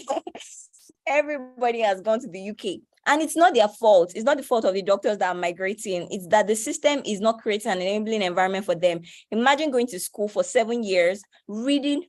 Everybody has gone to the UK. And it's not their fault. It's not the fault of the doctors that are migrating. It's that the system is not creating an enabling environment for them. Imagine going to school for 7 years, reading,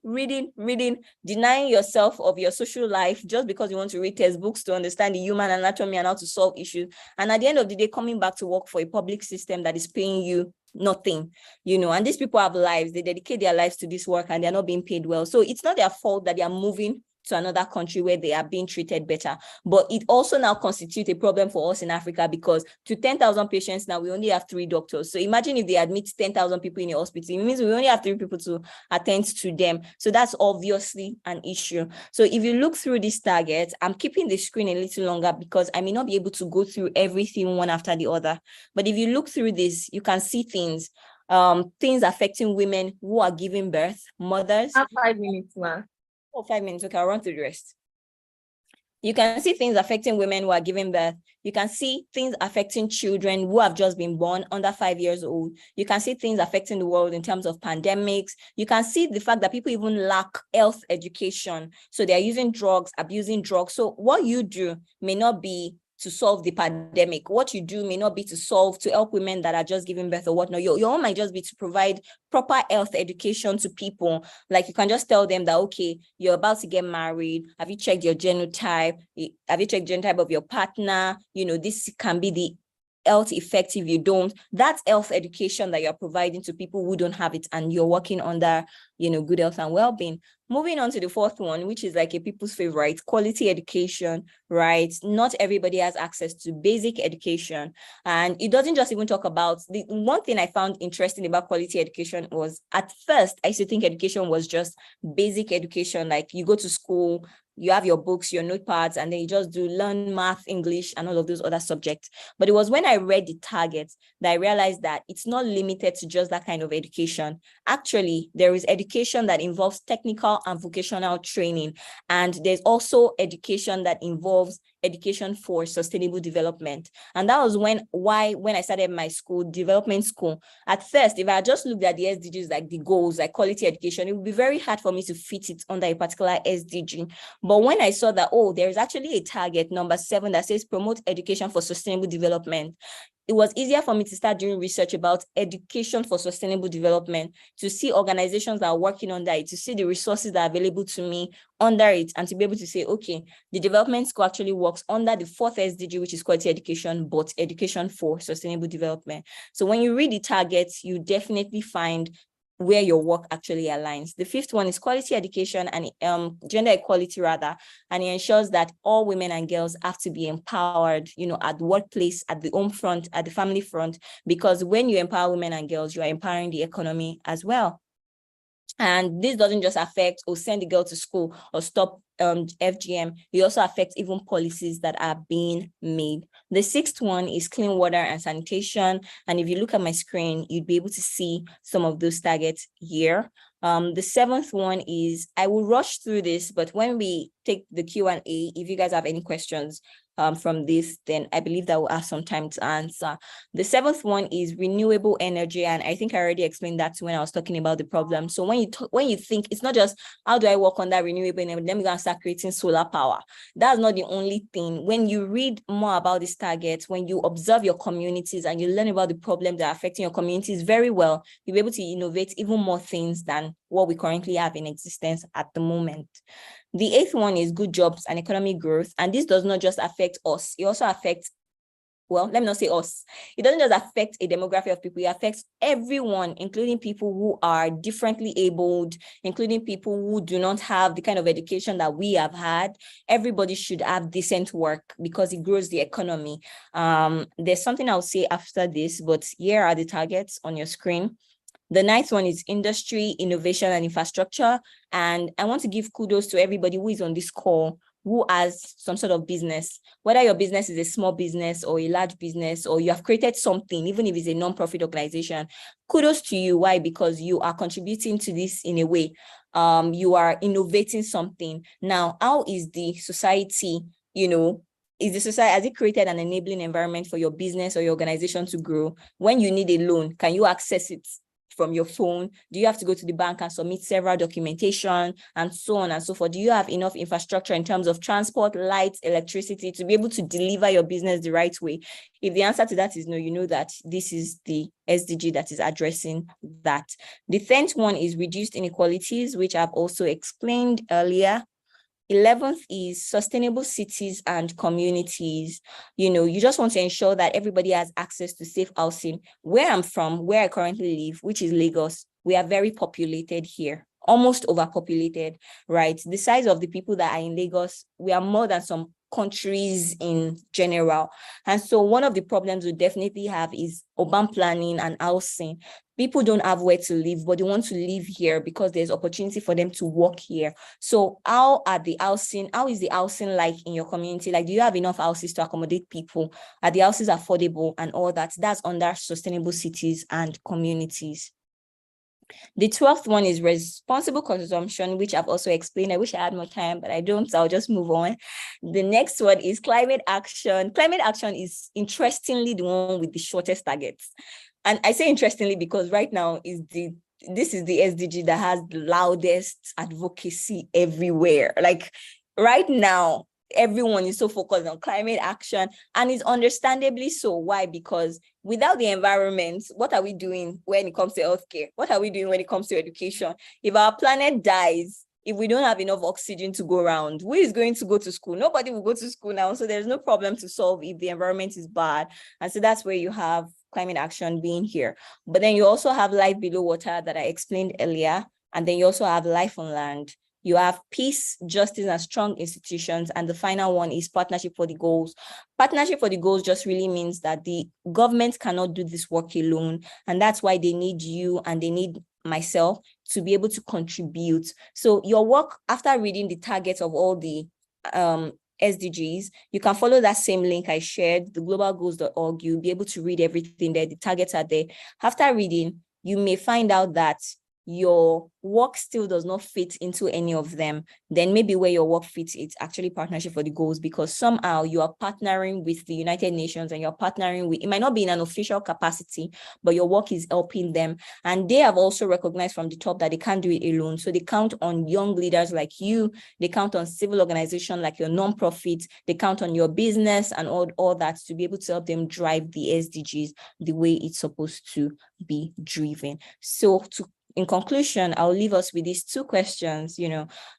denying yourself of your social life just because you want to read textbooks to understand the human anatomy and how to solve issues. And at the end of the day, coming back to work for a public system that is paying you nothing, you know, and these people have lives. They dedicate their lives to this work and they're not being paid well. So it's not their fault that they are moving to another country where they are being treated better. But it also now constitutes a problem for us in Africa, because to 10,000 patients now, we only have 3 doctors. So imagine if they admit 10,000 people in a hospital, it means we only have 3 people to attend to them. So that's obviously an issue. So if you look through these targets, I'm keeping the screen a little longer because I may not be able to go through everything one after the other. But if you look through this, you can see things affecting women who are giving birth, mothers.
5 minutes, ma.
Oh, 5 minutes. Okay, I'll run through the rest. You can see things affecting women who are giving birth. You can see things affecting children who have just been born under 5 years old. You can see things affecting the world in terms of pandemics. You can see the fact that people even lack health education. So they're using drugs, abusing drugs. So what you do may not be to solve the pandemic. What you do may not be to help women that are just giving birth or whatnot. Your own might just be to provide proper health education to people. Like you can just tell them that, okay, you're about to get married. Have you checked your genotype? Have you checked the genotype of your partner? You know, this can be the health effect if you don't. That's health education that you're providing to people who don't have it, and you're working under, good health and well-being. Moving on to the 4th one, which is like a people's favorite, quality education, right? Not everybody has access to basic education. And it doesn't just even talk about, the one thing I found interesting about quality education was, at first, I used to think education was just basic education, like you go to school, you have your books, your notepads, and then you just learn math, English, and all of those other subjects. But it was when I read the targets that I realized that it's not limited to just that kind of education. Actually, there is education that involves technical and vocational training. And there's also education that involves education for sustainable development. And that was when I started my school, development school. At first, if I just looked at the SDGs, like the goals, like quality education, it would be very hard for me to fit it under a particular SDG. But when I saw that, there's actually a target, number 7, that says promote education for sustainable development, it was easier for me to start doing research about education for sustainable development, to see organizations that are working on that, to see the resources that are available to me under it, and to be able to say, okay, the development school actually works under the 4th SDG, which is quality education, but education for sustainable development. So when you read the targets, you definitely find where your work actually aligns. The 5th one is quality education and gender equality rather, and it ensures that all women and girls have to be empowered, at the workplace, at the home front, at the family front, because when you empower women and girls, you are empowering the economy as well. And this doesn't just affect or send the girl to school or stop FGM. It also affects even policies that are being made. The 6th one is clean water and sanitation. And if you look at my screen, you'd be able to see some of those targets here. The 7th one is, I will rush through this, but when we take the Q&A, if you guys have any questions from this, then I believe that we'll have some time to answer. The 7th one is renewable energy, and I think I already explained that when I was talking about the problem. So when you think, it's not just how do I work on that renewable energy, then we're going to start creating solar power. That's not the only thing. When you read more about these targets, when you observe your communities and you learn about the problems that are affecting your communities very well, you'll be able to innovate even more things than what we currently have in existence at the moment. The 8th one is good jobs and economic growth. And this does not just affect us. It also affects, well, let me not say us. It doesn't just affect a demography of people. It affects everyone, including people who are differently abled, including people who do not have the kind of education that we have had. Everybody should have decent work because it grows the economy. There's something I'll say after this, but here are the targets on your screen. The 9th one is industry, innovation, and infrastructure. And I want to give kudos to everybody who is on this call who has some sort of business, whether your business is a small business or a large business, or you have created something, even if it's a non-profit organization. Kudos to you. Why? Because you are contributing to this in a way. You are innovating something. Now, how is the society, has it created an enabling environment for your business or your organization to grow? When you need a loan, can you access it from your phone? Do you have to go to the bank and submit several documentation and so on and so forth? Do you have enough infrastructure in terms of transport, lights, electricity to be able to deliver your business the right way? If the answer to that is no, you know that this is the SDG that is addressing that. The 10th one is reduced inequalities, which I've also explained earlier. 11th is sustainable cities and communities. You just want to ensure that everybody has access to safe housing. Where I'm from, where I currently live, which is Lagos, we are very populated here. almost overpopulated, right? The size of the people that are in Lagos, we are more than some countries in general. And so one of the problems we definitely have is urban planning and housing. People don't have where to live, but they want to live here because there's opportunity for them to work here. So how is the housing like in your community? Like, do you have enough houses to accommodate people? Are the houses affordable and all that? That's under sustainable cities and communities. The 12th one is responsible consumption, which I've also explained. I wish I had more time, but I don't, so I'll just move on. The next one is climate action. Climate action is interestingly the one with the shortest targets. And I say interestingly because right now this is the SDG that has the loudest advocacy everywhere. Like right now, everyone is so focused on climate action, and it's understandably so. Why? Because without the environment, what are we doing when it comes to healthcare? What are we doing when it comes to education? If our planet dies, if we don't have enough oxygen to go around, who is going to go to school? Nobody will go to school now. So there's no problem to solve if the environment is bad. And so that's where you have climate action being here. But then you also have life below water that I explained earlier. And then you also have life on land. You have peace, justice, and strong institutions. And the final one is partnership for the goals. Partnership for the goals just really means that the government cannot do this work alone. And that's why they need you and they need myself to be able to contribute. So your work, after reading the targets of all the SDGs, you can follow that same link I shared, the globalgoals.org. You'll be able to read everything there. The targets are there. After reading, you may find out that your work still does not fit into any of them. Then maybe where your work fits, it's actually partnership for the goals, because somehow you are partnering with the United Nations and you're partnering with, it might not be in an official capacity, but your work is helping them. And they have also recognized from the top that they can't do it alone. So they count on young leaders like you, they count on civil organizations like your nonprofit, they count on your business and all that to be able to help them drive the SDGs the way it's supposed to be driven. So in conclusion, I'll leave us with these two questions.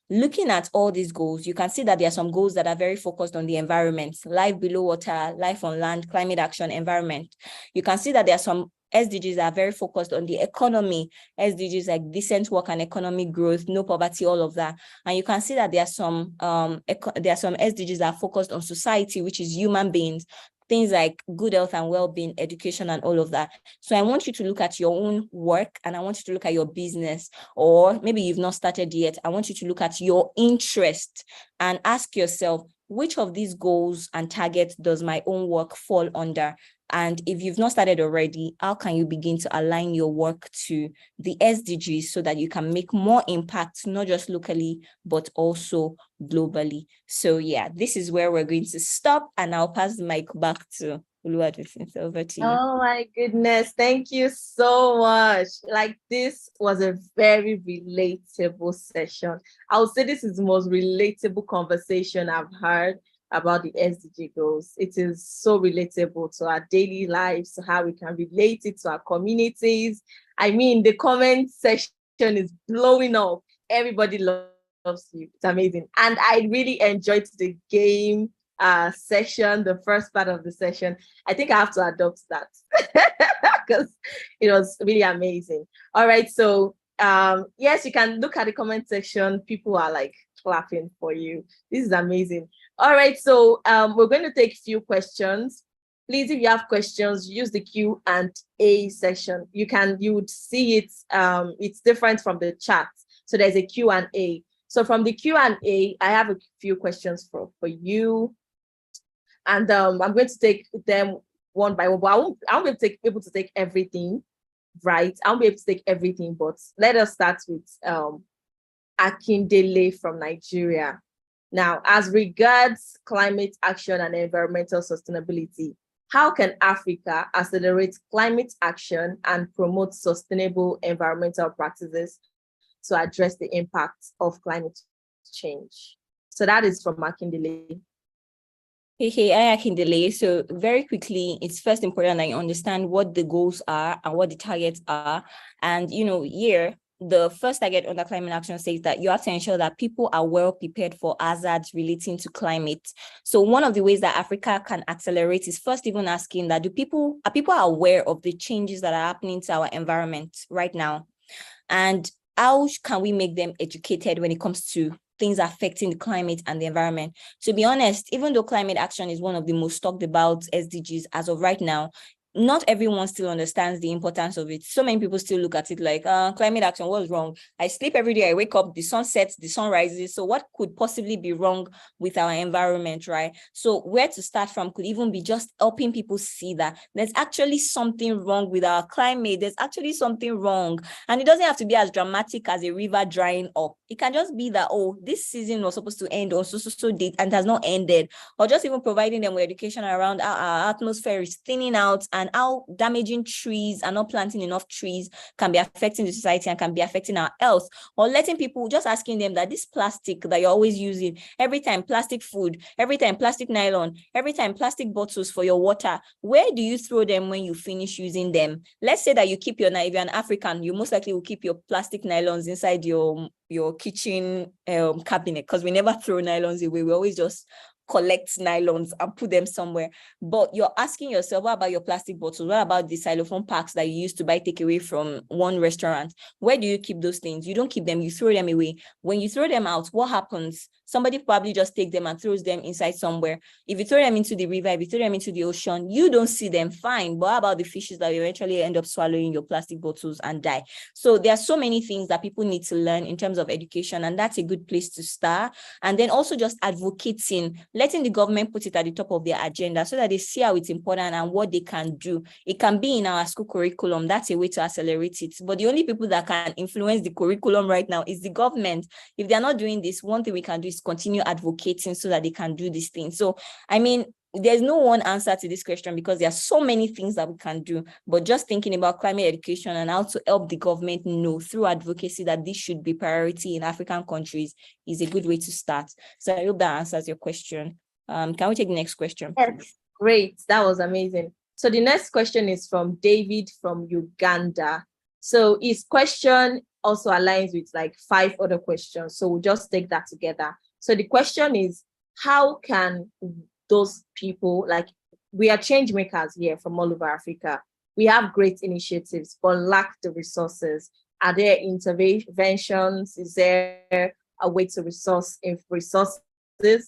Looking at all these goals, you can see that there are some goals that are very focused on the environment: life below water, life on land, climate action, environment. You can see that there are some SDGs that are very focused on the economy, SDGs like decent work and economic growth, no poverty, all of that. And you can see that there are some SDGs that are focused on society, which is human beings, things like good health and well-being, education, and all of that. So I want you to look at your own work, and I want you to look at your business, or maybe you've not started yet. I want you to look at your interest and ask yourself, which of these goals and targets does my own work fall under? And if you've not started already, how can you begin to align your work to the SDGs so that you can make more impact, not just locally, but also globally? So yeah, this is where we're going to stop, and I'll pass the mic back to Oluwadufin. Over to you.
Oh my goodness. Thank you so much. Like, this was a very relatable session. I would say this is the most relatable conversation I've heard about the SDG goals. It is so relatable to our daily lives, how we can relate it to our communities. I mean, the comment section is blowing up. Everybody loves you. It's amazing. And I really enjoyed the game session, the first part of the session. I think I have to adopt that because it was really amazing. All right, so yes, you can look at the comment section. People are like clapping for you. This is amazing. All right, so we're going to take a few questions. Please, if you have questions, use the Q&A section. You would see it. It's different from the chat. So there's a Q&A. So from the Q&A, I have a few questions for you. And I'm going to take them one by one, but I won't be able to take everything, right? I won't be able to take everything, but let us start with Akindele from Nigeria. Now, as regards climate action and environmental sustainability, how can Africa accelerate climate action and promote sustainable environmental practices to address the impact of climate change? So that is from Akindele.
Hey, I can delay. So very quickly, it's first important that you understand what the goals are and what the targets are. And, here, the first target under climate action says that you have to ensure that people are well prepared for hazards relating to climate. So one of the ways that Africa can accelerate is first even asking that are people aware of the changes that are happening to our environment right now? And how can we make them educated when it comes to things affecting the climate and the environment? To be honest, even though climate action is one of the most talked about SDGs as of right now, not everyone still understands the importance of it. So many people still look at it like, climate action, what's wrong? I sleep every day, I wake up, the sun sets, the sun rises. So what could possibly be wrong with our environment, right? So where to start from could even be just helping people see that there's actually something wrong with our climate. There's actually something wrong. And it doesn't have to be as dramatic as a river drying up. It can just be that, oh, this season was supposed to end on so date and has not ended. Or just even providing them with education around how our atmosphere is thinning out and how damaging trees and not planting enough trees can be affecting the society and can be affecting our health. Or letting people, just asking them that this plastic that you're always using, every time plastic food, every time plastic nylon, every time plastic bottles for your water, where do you throw them when you finish using them? Let's say that you keep your, if you're an African, you most likely will keep your plastic nylons inside your kitchen cabinet, because we never throw nylons away. We always just collect nylons and put them somewhere. But you're asking yourself, what about your plastic bottles? What about the xylophone packs that you used to buy takeaway from one restaurant? Where do you keep those things? You don't keep them, you throw them away. When you throw them out, what happens? Somebody probably just takes them and throws them inside somewhere. If you throw them into the river, if you throw them into the ocean, you don't see them, fine. But how about the fishes that eventually end up swallowing your plastic bottles and die? So there are so many things that people need to learn in terms of education, and that's a good place to start. And then also just advocating, letting the government put it at the top of their agenda so that they see how it's important and what they can do. It can be in our school curriculum. That's a way to accelerate it. But the only people that can influence the curriculum right now is the government. If they're not doing this, one thing we can do is continue advocating so that they can do these things. So, I mean, there's no one answer to this question because there are so many things that we can do, but just thinking about climate education and how to help the government know through advocacy that this should be priority in African countries is a good way to start. So I hope that answers your question. Can we take the next question?
Yes, great. That was amazing. So the next question is from David from Uganda. So his question also aligns with like 5 other questions. So we'll just take that together. So the question is, how can those people, like, we are change makers here from all over Africa. We have great initiatives, but lack the resources. Are there interventions? Is there a way to resources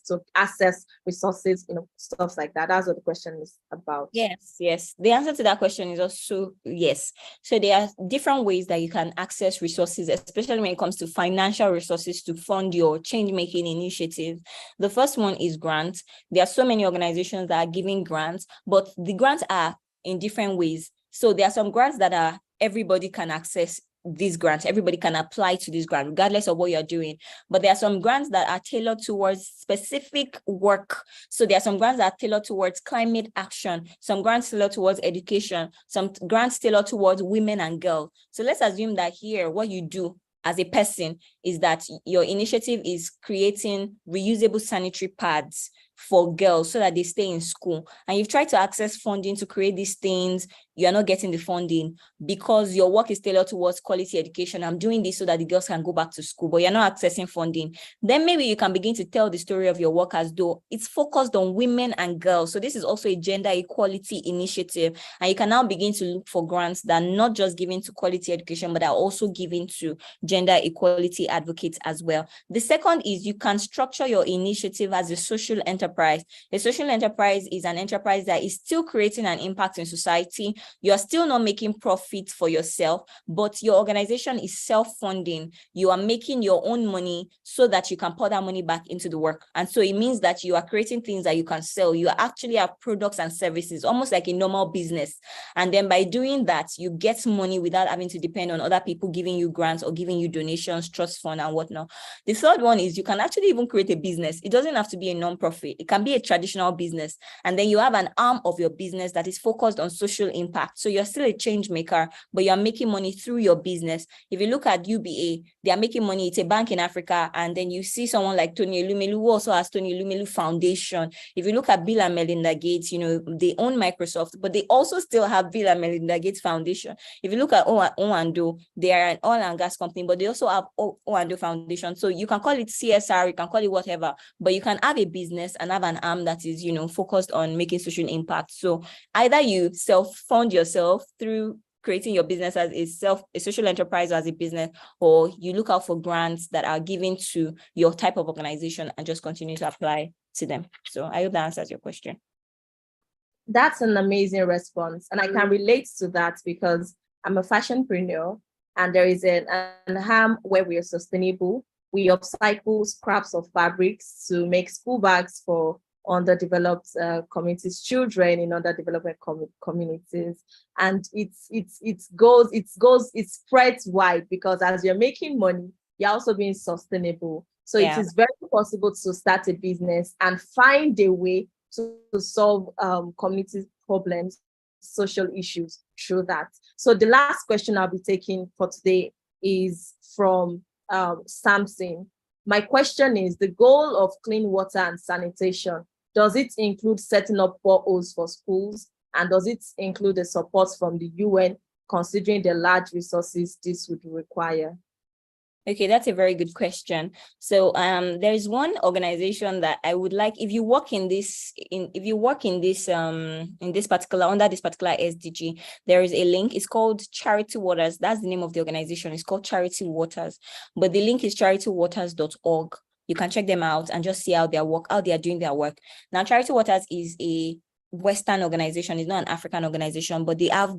to access resources, stuff like that? That's what the question is about.
Yes. The answer to that question is also yes. So there are different ways that you can access resources, especially when it comes to financial resources to fund your change-making initiative. The first one is grants. There are so many organizations that are giving grants, but the grants are in different ways. So there are some grants that are everybody can access these grants. Everybody can apply to this grant, regardless of what you're doing. But there are some grants that are tailored towards specific work. So there are some grants that are tailored towards climate action, some grants tailored towards education, some grants tailored towards women and girls. So let's assume that here, what you do as a person is that your initiative is creating reusable sanitary pads for girls so that they stay in school, and you've tried to access funding to create these things. You're not getting the funding because your work is tailored towards quality education. I'm doing this so that the girls can go back to school, but you're not accessing funding. Then maybe you can begin to tell the story of your work as though it's focused on women and girls. So this is also a gender equality initiative, and you can now begin to look for grants that are not just given to quality education, but are also given to gender equality advocates as well. The second is you can structure your initiative as a social enterprise. A social enterprise is an enterprise that is still creating an impact in society. You are still not making profit for yourself, but your organization is self-funding. You are making your own money so that you can pour that money back into the work. And so it means that you are creating things that you can sell. You actually have products and services, almost like a normal business. And then by doing that, you get money without having to depend on other people giving you grants or giving you donations, trust fund, and whatnot. The third one is you can actually even create a business. It doesn't have to be a non-profit. It can be a traditional business. And then you have an arm of your business that is focused on social impact. So you're still a change maker, but you're making money through your business. If you look at UBA, they are making money. It's a bank in Africa. And then you see someone like Tony Elumelu, who also has Tony Elumelu Foundation. If you look at Bill and Melinda Gates, they own Microsoft, but they also still have Bill and Melinda Gates Foundation. If you look at O&O, they are an oil and gas company, but they also have O&O Foundation. So you can call it CSR, you can call it whatever, but you can have a business and have an arm that is, focused on making social impact. So either you self-fund yourself through creating your business as a social enterprise or as a business, or you look out for grants that are given to your type of organization and just continue to apply to them. So I hope that answers your question.
That's an amazing response. And I can relate to that because I'm a fashionpreneur, and there is an arm where we are sustainable. We upcycle scraps of fabrics to make school bags for underdeveloped communities, children in underdeveloped communities. And it spreads wide, because as you're making money, you're also being sustainable. So it is very possible to start a business and find a way to solve community problems, social issues through that. So the last question I'll be taking for today is from Samson. My question is, the goal of clean water and sanitation, does it include setting up boreholes for schools? And does it include the support from the UN, considering the large resources this would require?
Okay, that's a very good question. So there is one organization that I would like, if you work in this particular, under this particular SDG, there is a link. It's called Charity Waters. That's the name of the organization. It's called Charity Waters, but the link is charitywaters.org. You can check them out and just see how they are doing their work. Now, Charity Waters is a Western organization. It's not an African organization, but they are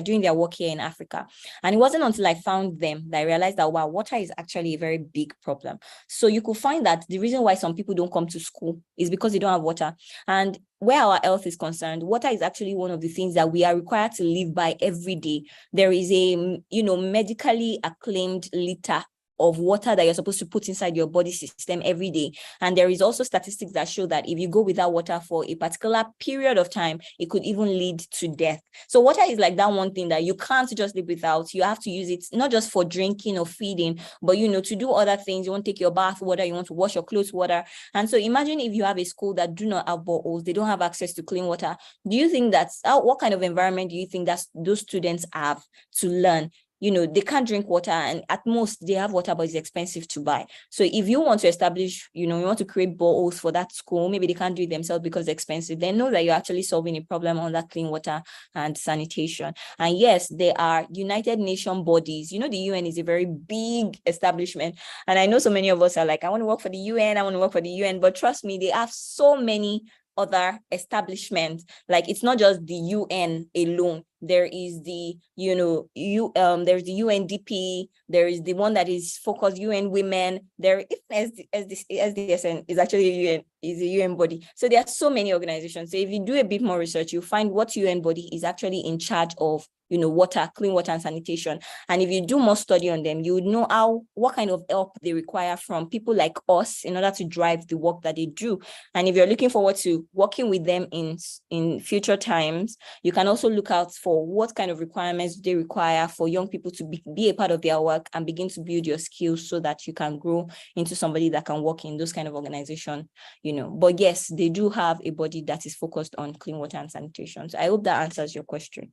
doing their work here in Africa. And it wasn't until I found them that I realized that, wow, water is actually a very big problem. So you could find that the reason why some people don't come to school is because they don't have water. And where our health is concerned, water is actually one of the things that we are required to live by every day. There is a, medically acclaimed liter of water that you're supposed to put inside your body system every day. And there is also statistics that show that if you go without water for a particular period of time, it could even lead to death. So water is like that one thing that you can't just live without. You have to use it, not just for drinking or feeding, but, to do other things. You want to take your bath water, you want to wash your clothes water. And so imagine if you have a school that do not have boreholes, they don't have access to clean water. Do you think what kind of environment do you think that those students have to learn? They can't drink water, and at most they have water, but it's expensive to buy. So if you want to establish, you want to create boreholes for that school, maybe they can't do it themselves because it's expensive. They know that you're actually solving a problem on that clean water and sanitation. And yes, there are United Nations bodies. The UN is a very big establishment. And I know so many of us are like, I want to work for the UN, but trust me, they have so many other establishments. Like, it's not just the UN alone. There is the, there's the UNDP, there is the one that is focused UN Women, there is SDSN is actually a UN body. So there are so many organizations. So if you do a bit more research, you find what UN body is actually in charge of, water, clean water and sanitation. And if you do more study on them, you would know what kind of help they require from people like us in order to drive the work that they do. And if you're looking forward to working with them in future times, you can also look out for what kind of requirements they require for young people to be a part of their work and begin to build your skills so that you can grow into somebody that can work in those kind of organizations, But yes, they do have a body that is focused on clean water and sanitation. So I hope that answers your question.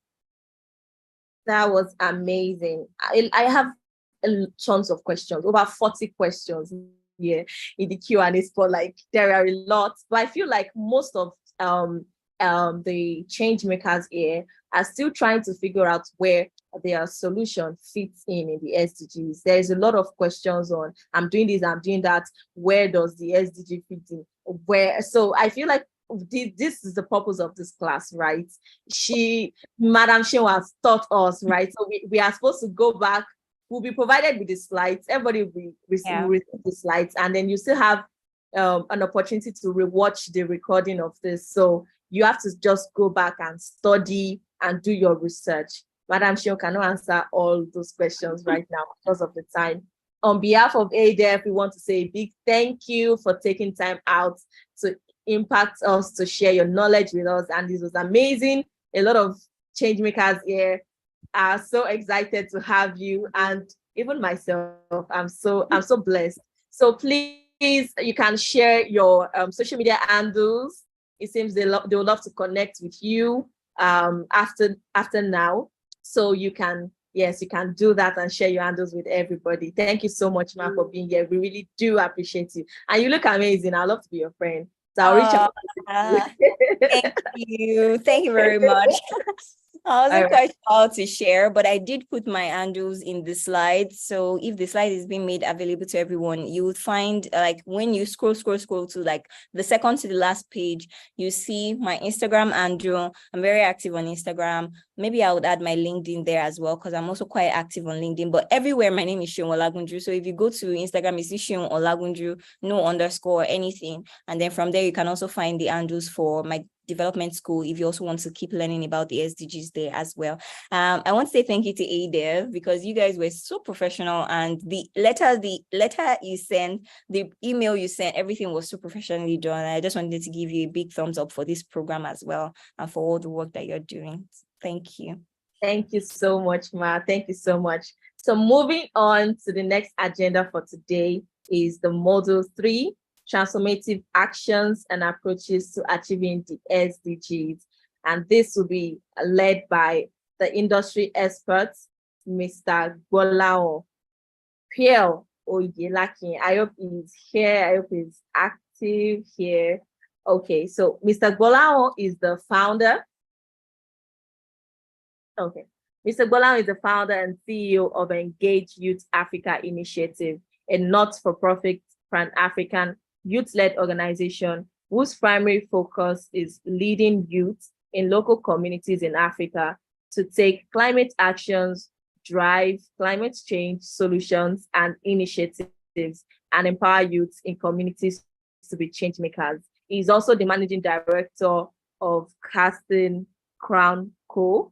That was amazing. I have tons of questions, over 40 questions here in the Q&A spot. Like, there are a lot, but I feel like most of the change makers here are still trying to figure out where their solution fits in the SDGs. There is a lot of questions on, I'm doing this, I'm doing that. Where does the SDG fit in? So I feel like this is the purpose of this class, right? Madam Shin has taught us, right? So we are supposed to go back. We'll be provided with the slides. Everybody will receive the slides, and then you still have an opportunity to rewatch the recording of this. So you have to just go back and study and do your research. Madam Shin cannot answer all those questions right now because of the time. On behalf of AIIDEV, we want to say a big thank you for taking time out to impact us, to share your knowledge with us. And this was amazing. A lot of change makers here are so excited to have you, and even myself, I'm so blessed. So please, you can share your social media handles. It seems they would love to connect with you after now. So you can do that and share your handles with everybody. Thank you so much, Ma, for being here. We really do appreciate you. And you look amazing. I'd love to be your friend. So I'll reach out.
Thank you. Thank you very much. I
All
wasn't
right.
quite sure how to share, but I did put my handles in the slide. So if the slide is being made available to everyone, you would find like when you scroll to like the second to the last page, you see my Instagram handle. I'm very active on Instagram. Maybe I would add my LinkedIn there as well, because I'm also quite active on LinkedIn. But everywhere my name is Seun Olagunju. So if you go to Instagram, you see Seun Olagunju, no underscore, anything. And then from there, you can also find the handles for my development school if you also want to keep learning about the SDGs there as well. I want to say thank you to AIIDEV because you guys were so professional, and the letter you sent, the email you sent, everything was so professionally done. I just wanted to give you a big thumbs up for this program as well and for all the work that you're doing. Thank you.
Thank you so much, Ma. Thank you so much. So moving on to the next agenda for today is the Module 3, Transformative Actions and Approaches to Achieving the SDGs. And this will be led by the industry experts, Mr. Golao Pierre Oyelaki. I hope he's here. I hope he's active here. Okay, so Mr. Golao is the founder. Okay. Mr. Golan is the founder and CEO of Engage Youth Africa Initiative, a not-for-profit pan-African youth-led organization whose primary focus is leading youth in local communities in Africa to take climate actions, drive climate change solutions and initiatives, and empower youth in communities to be change makers. He's also the managing director of Casting Crown Co.,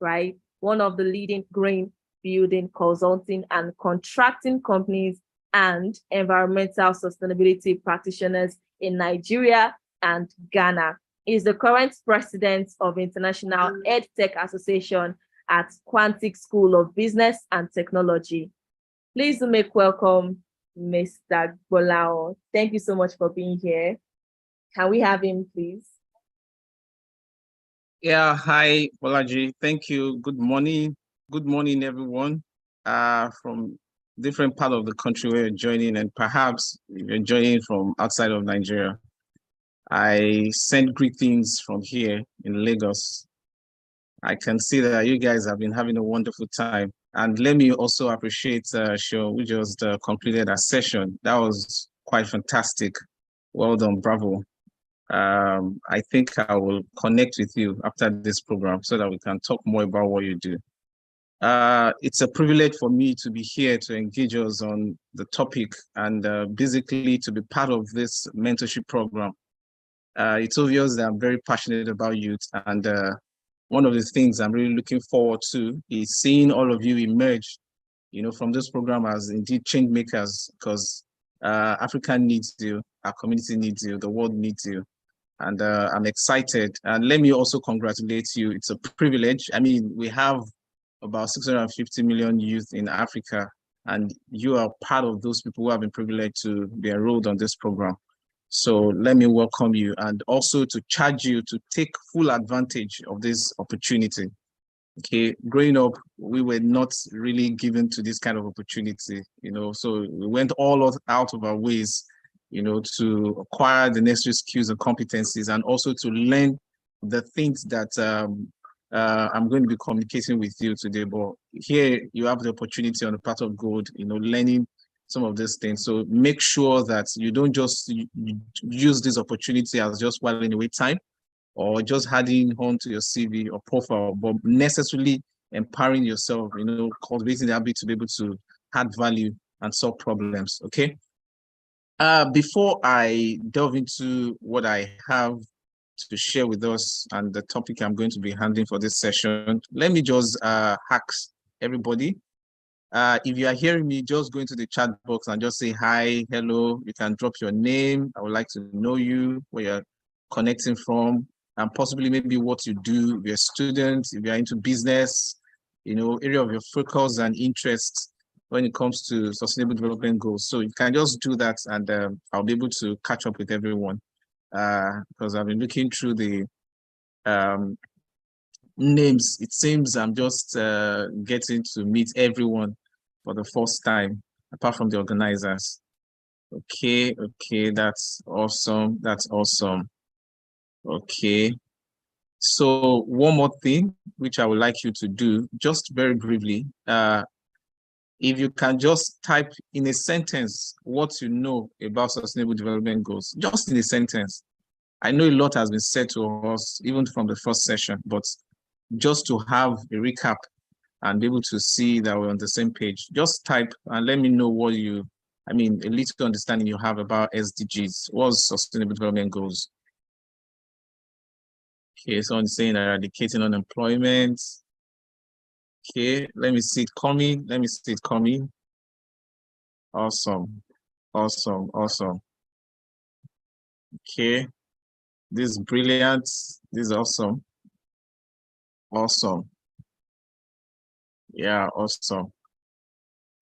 right? One of the leading green building, consulting, and contracting companies and environmental sustainability practitioners in Nigeria and Ghana. He is the current president of International EdTech Association at Quantic School of Business and Technology. Please do make welcome Mr. Golao. Thank you so much for being here. Can we have him, please?
Yeah, hi, Bolaji. Thank you. Good morning. Good morning, everyone from different part of the country where you're joining, and perhaps you're joining from outside of Nigeria. I send greetings from here in Lagos. I can see that you guys have been having a wonderful time. And let me also appreciate Seun, who just completed our session. That was quite fantastic. Well done, bravo. I think I will connect with you after this program so that we can talk more about what you do. It's a privilege for me to be here to engage us on the topic and basically to be part of this mentorship program. It's obvious that I'm very passionate about youth, and one of the things I'm really looking forward to is seeing all of you emerge, from this program as indeed change makers, because Africa needs you, our community needs you, the world needs you. And I'm excited. And let me also congratulate you. It's a privilege. I mean, we have about 650 million youth in Africa, and you are part of those people who have been privileged to be enrolled on this program. So let me welcome you, and also to charge you to take full advantage of this opportunity. Okay, growing up, we were not really given to this kind of opportunity, so we went all out of our ways to acquire the necessary skills and competencies, and also to learn the things that I'm going to be communicating with you today. But here you have the opportunity on the path of gold, learning some of these things. So make sure that you don't just use this opportunity as just whiling away time or just adding on to your CV or profile, but necessarily empowering yourself, cultivating the ability to be able to add value and solve problems, okay? Before I delve into what I have to share with us and the topic I'm going to be handling for this session, let me just ask everybody. If you are hearing me, just go into the chat box and just say hi, hello. You can drop your name. I would like to know you, where you're connecting from, and possibly maybe what you do. If you're a student, if you're into business, area of your focus and interest when it comes to sustainable development goals. So you can just do that, and I'll be able to catch up with everyone because I've been looking through the names. It seems I'm just getting to meet everyone for the first time, apart from the organizers. Okay, that's awesome. That's awesome. Okay. So one more thing, which I would like you to do, just very briefly, if you can just type in a sentence what you know about Sustainable Development Goals, just in a sentence. I know a lot has been said to us, even from the first session, but just to have a recap and be able to see that we're on the same page, just type and let me know what a little understanding you have about SDGs, what's Sustainable Development Goals. Okay, someone's saying eradicating unemployment. Okay, let me see it coming. Let me see it coming. Awesome, awesome, awesome. Okay, this is brilliant. This is awesome. Awesome. Yeah, awesome.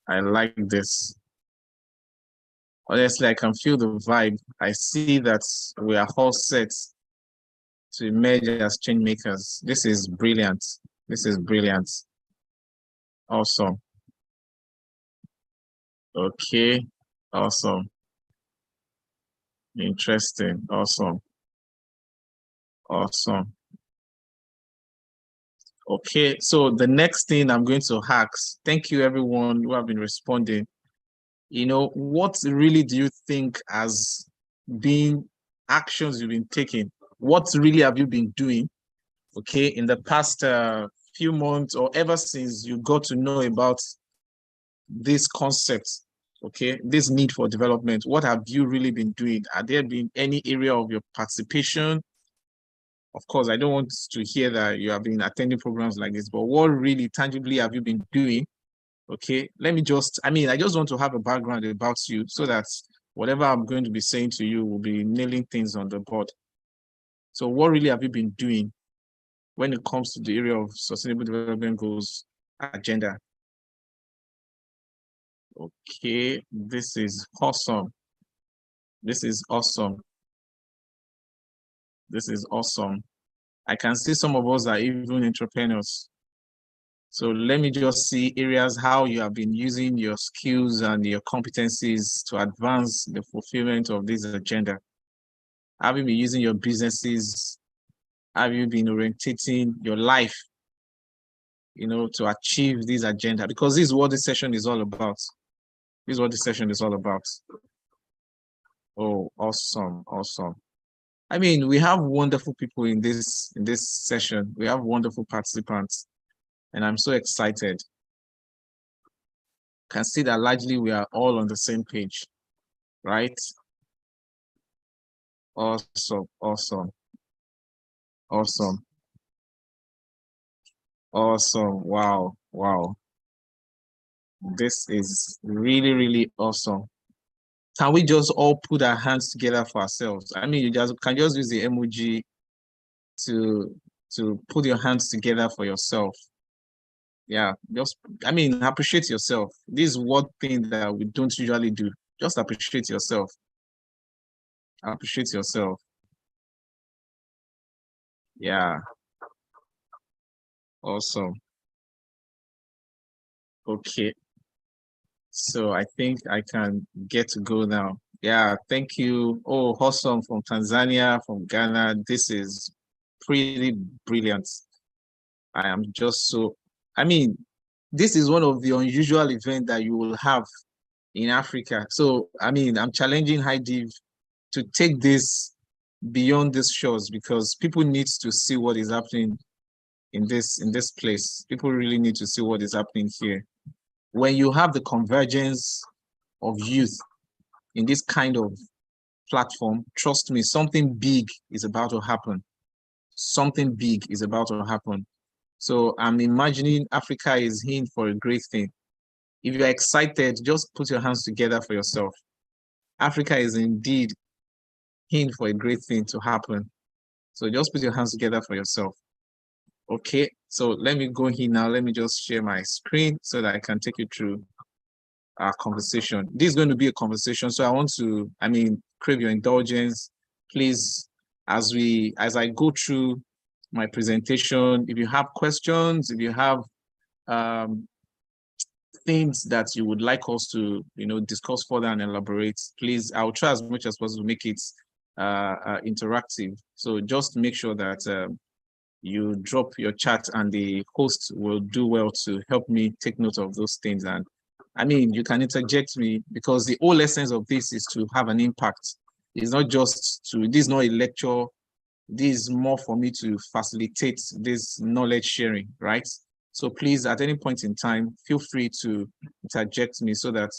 I like this. Honestly, I can feel the vibe. I see that we are all set to emerge as change makers. This is brilliant. This is brilliant. Awesome. Okay. Awesome. Interesting. Awesome. Awesome. Okay, so the next thing I'm going to ask, thank you everyone who have been responding. You know, what really do you think has been actions you've been taking? What really have you been doing, okay, in the past few months or ever since you got to know about this concept, okay, this need for development? What have you really been doing? Have there been any area of your participation? Of course, I don't want to hear that you have been attending programs like this, but what really tangibly have you been doing? Okay, let me just, I just want to have a background about you so that whatever I'm going to be saying to you will be nailing things on the board. So what really have you been doing when it comes to the area of Sustainable Development Goals agenda? Okay, this is awesome. This is awesome. This is awesome. I can see some of us are even entrepreneurs. So let me just see areas how you have been using your skills and your competencies to advance the fulfillment of this agenda. Have you been using your businesses? Have you been orientating your life, you know, to achieve this agenda? Because this is what this session is all about. This is what this session is all about. Oh, awesome, awesome. We have wonderful people in this session. We have wonderful participants, and I'm so excited. Can see that largely we are all on the same page, right? Awesome, awesome, awesome, awesome. Wow, wow. This is really, really awesome. Can we just all put our hands together for ourselves? You can just use the emoji to put your hands together for yourself. Yeah, just appreciate yourself. This is one thing that we don't usually do. Just appreciate yourself. Appreciate yourself. Yeah. Awesome. Okay. So I think I can get to go now. Yeah, thank you. Oh, awesome, from Tanzania, from Ghana. This is pretty brilliant. I am just so, this is one of the unusual events that you will have in Africa. So, I'm challenging AIIDEV to take this beyond these shores because people need to see what is happening in this place. People really need to see what is happening here. When you have the convergence of youth in this kind of platform, trust me, something big is about to happen. Something big is about to happen. So I'm imagining Africa is in for a great thing. If you're excited, just put your hands together for yourself. Africa is indeed in for a great thing to happen. So just put your hands together for yourself. Okay, so let me go here now. Let me just share my screen so that I can take you through our conversation. This is going to be a conversation. So I want to, crave your indulgence. Please, as I go through my presentation, if you have questions, if you have things that you would like us to, discuss further and elaborate, please, I'll try as much as possible to make it interactive. So just make sure that you drop your chat and the host will do well to help me take note of those things. And I mean, you can interject me, because the whole essence of this is to have an impact. It's not just to, this is not a lecture. This is more for me to facilitate this knowledge sharing, right? So please, at any point in time, feel free to interject me, so that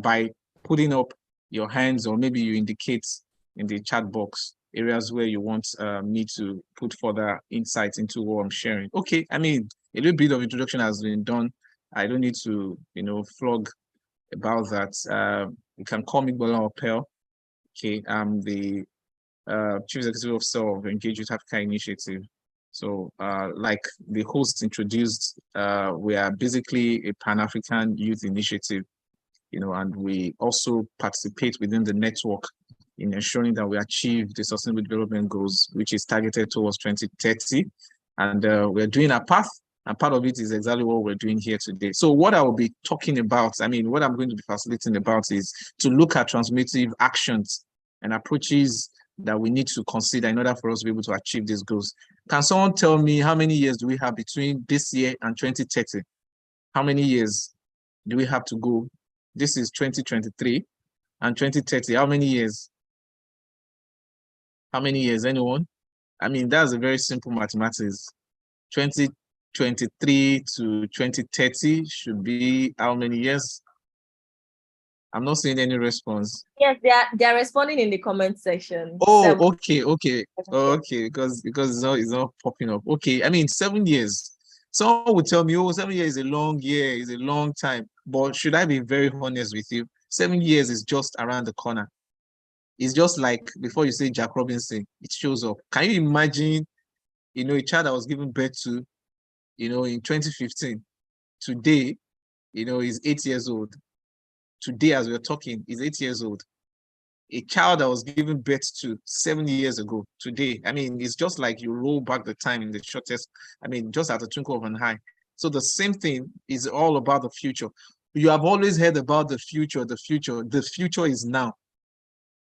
by putting up your hands, or maybe you indicate in the chat box areas where you want me to put further insights into what I'm sharing. Okay, I mean, a little bit of introduction has been done. I don't need to, flog about that. You can call me Bola Opel. Okay, I'm the Chief Executive Officer of Engage with Africa Initiative. So like the host introduced, we are basically a Pan-African youth initiative, and we also participate within the network in ensuring that we achieve the Sustainable Development Goals, which is targeted towards 2030. And we're doing our path, and part of it is exactly what we're doing here today. So what I will be talking about, what I'm going to be facilitating about, is to look at transformative actions and approaches that we need to consider in order for us to be able to achieve these goals. Can someone tell me how many years do we have between this year and 2030? How many years do we have to go? This is 2023 and 2030. How many years? How many years, anyone? That's a very simple mathematics. 2023 to 2030 should be how many years? I'm not seeing any response.
Yes, they're responding in the comment section.
Oh, okay. Because it's not popping up. Okay, 7 years. Someone would tell me, 7 years is a long year, is a long time. But should I be very honest with you? 7 years is just around the corner. It's just like before you say Jack Robinson, it shows up. Can you imagine, a child that was given birth to, in 2015, today, is 8 years old. Today, as we're talking, is 8 years old. A child that was given birth to 7 years ago, today, it's just like you roll back the time in the shortest, just at a twinkle of an eye. So the same thing is all about the future. You have always heard about the future. The future is now.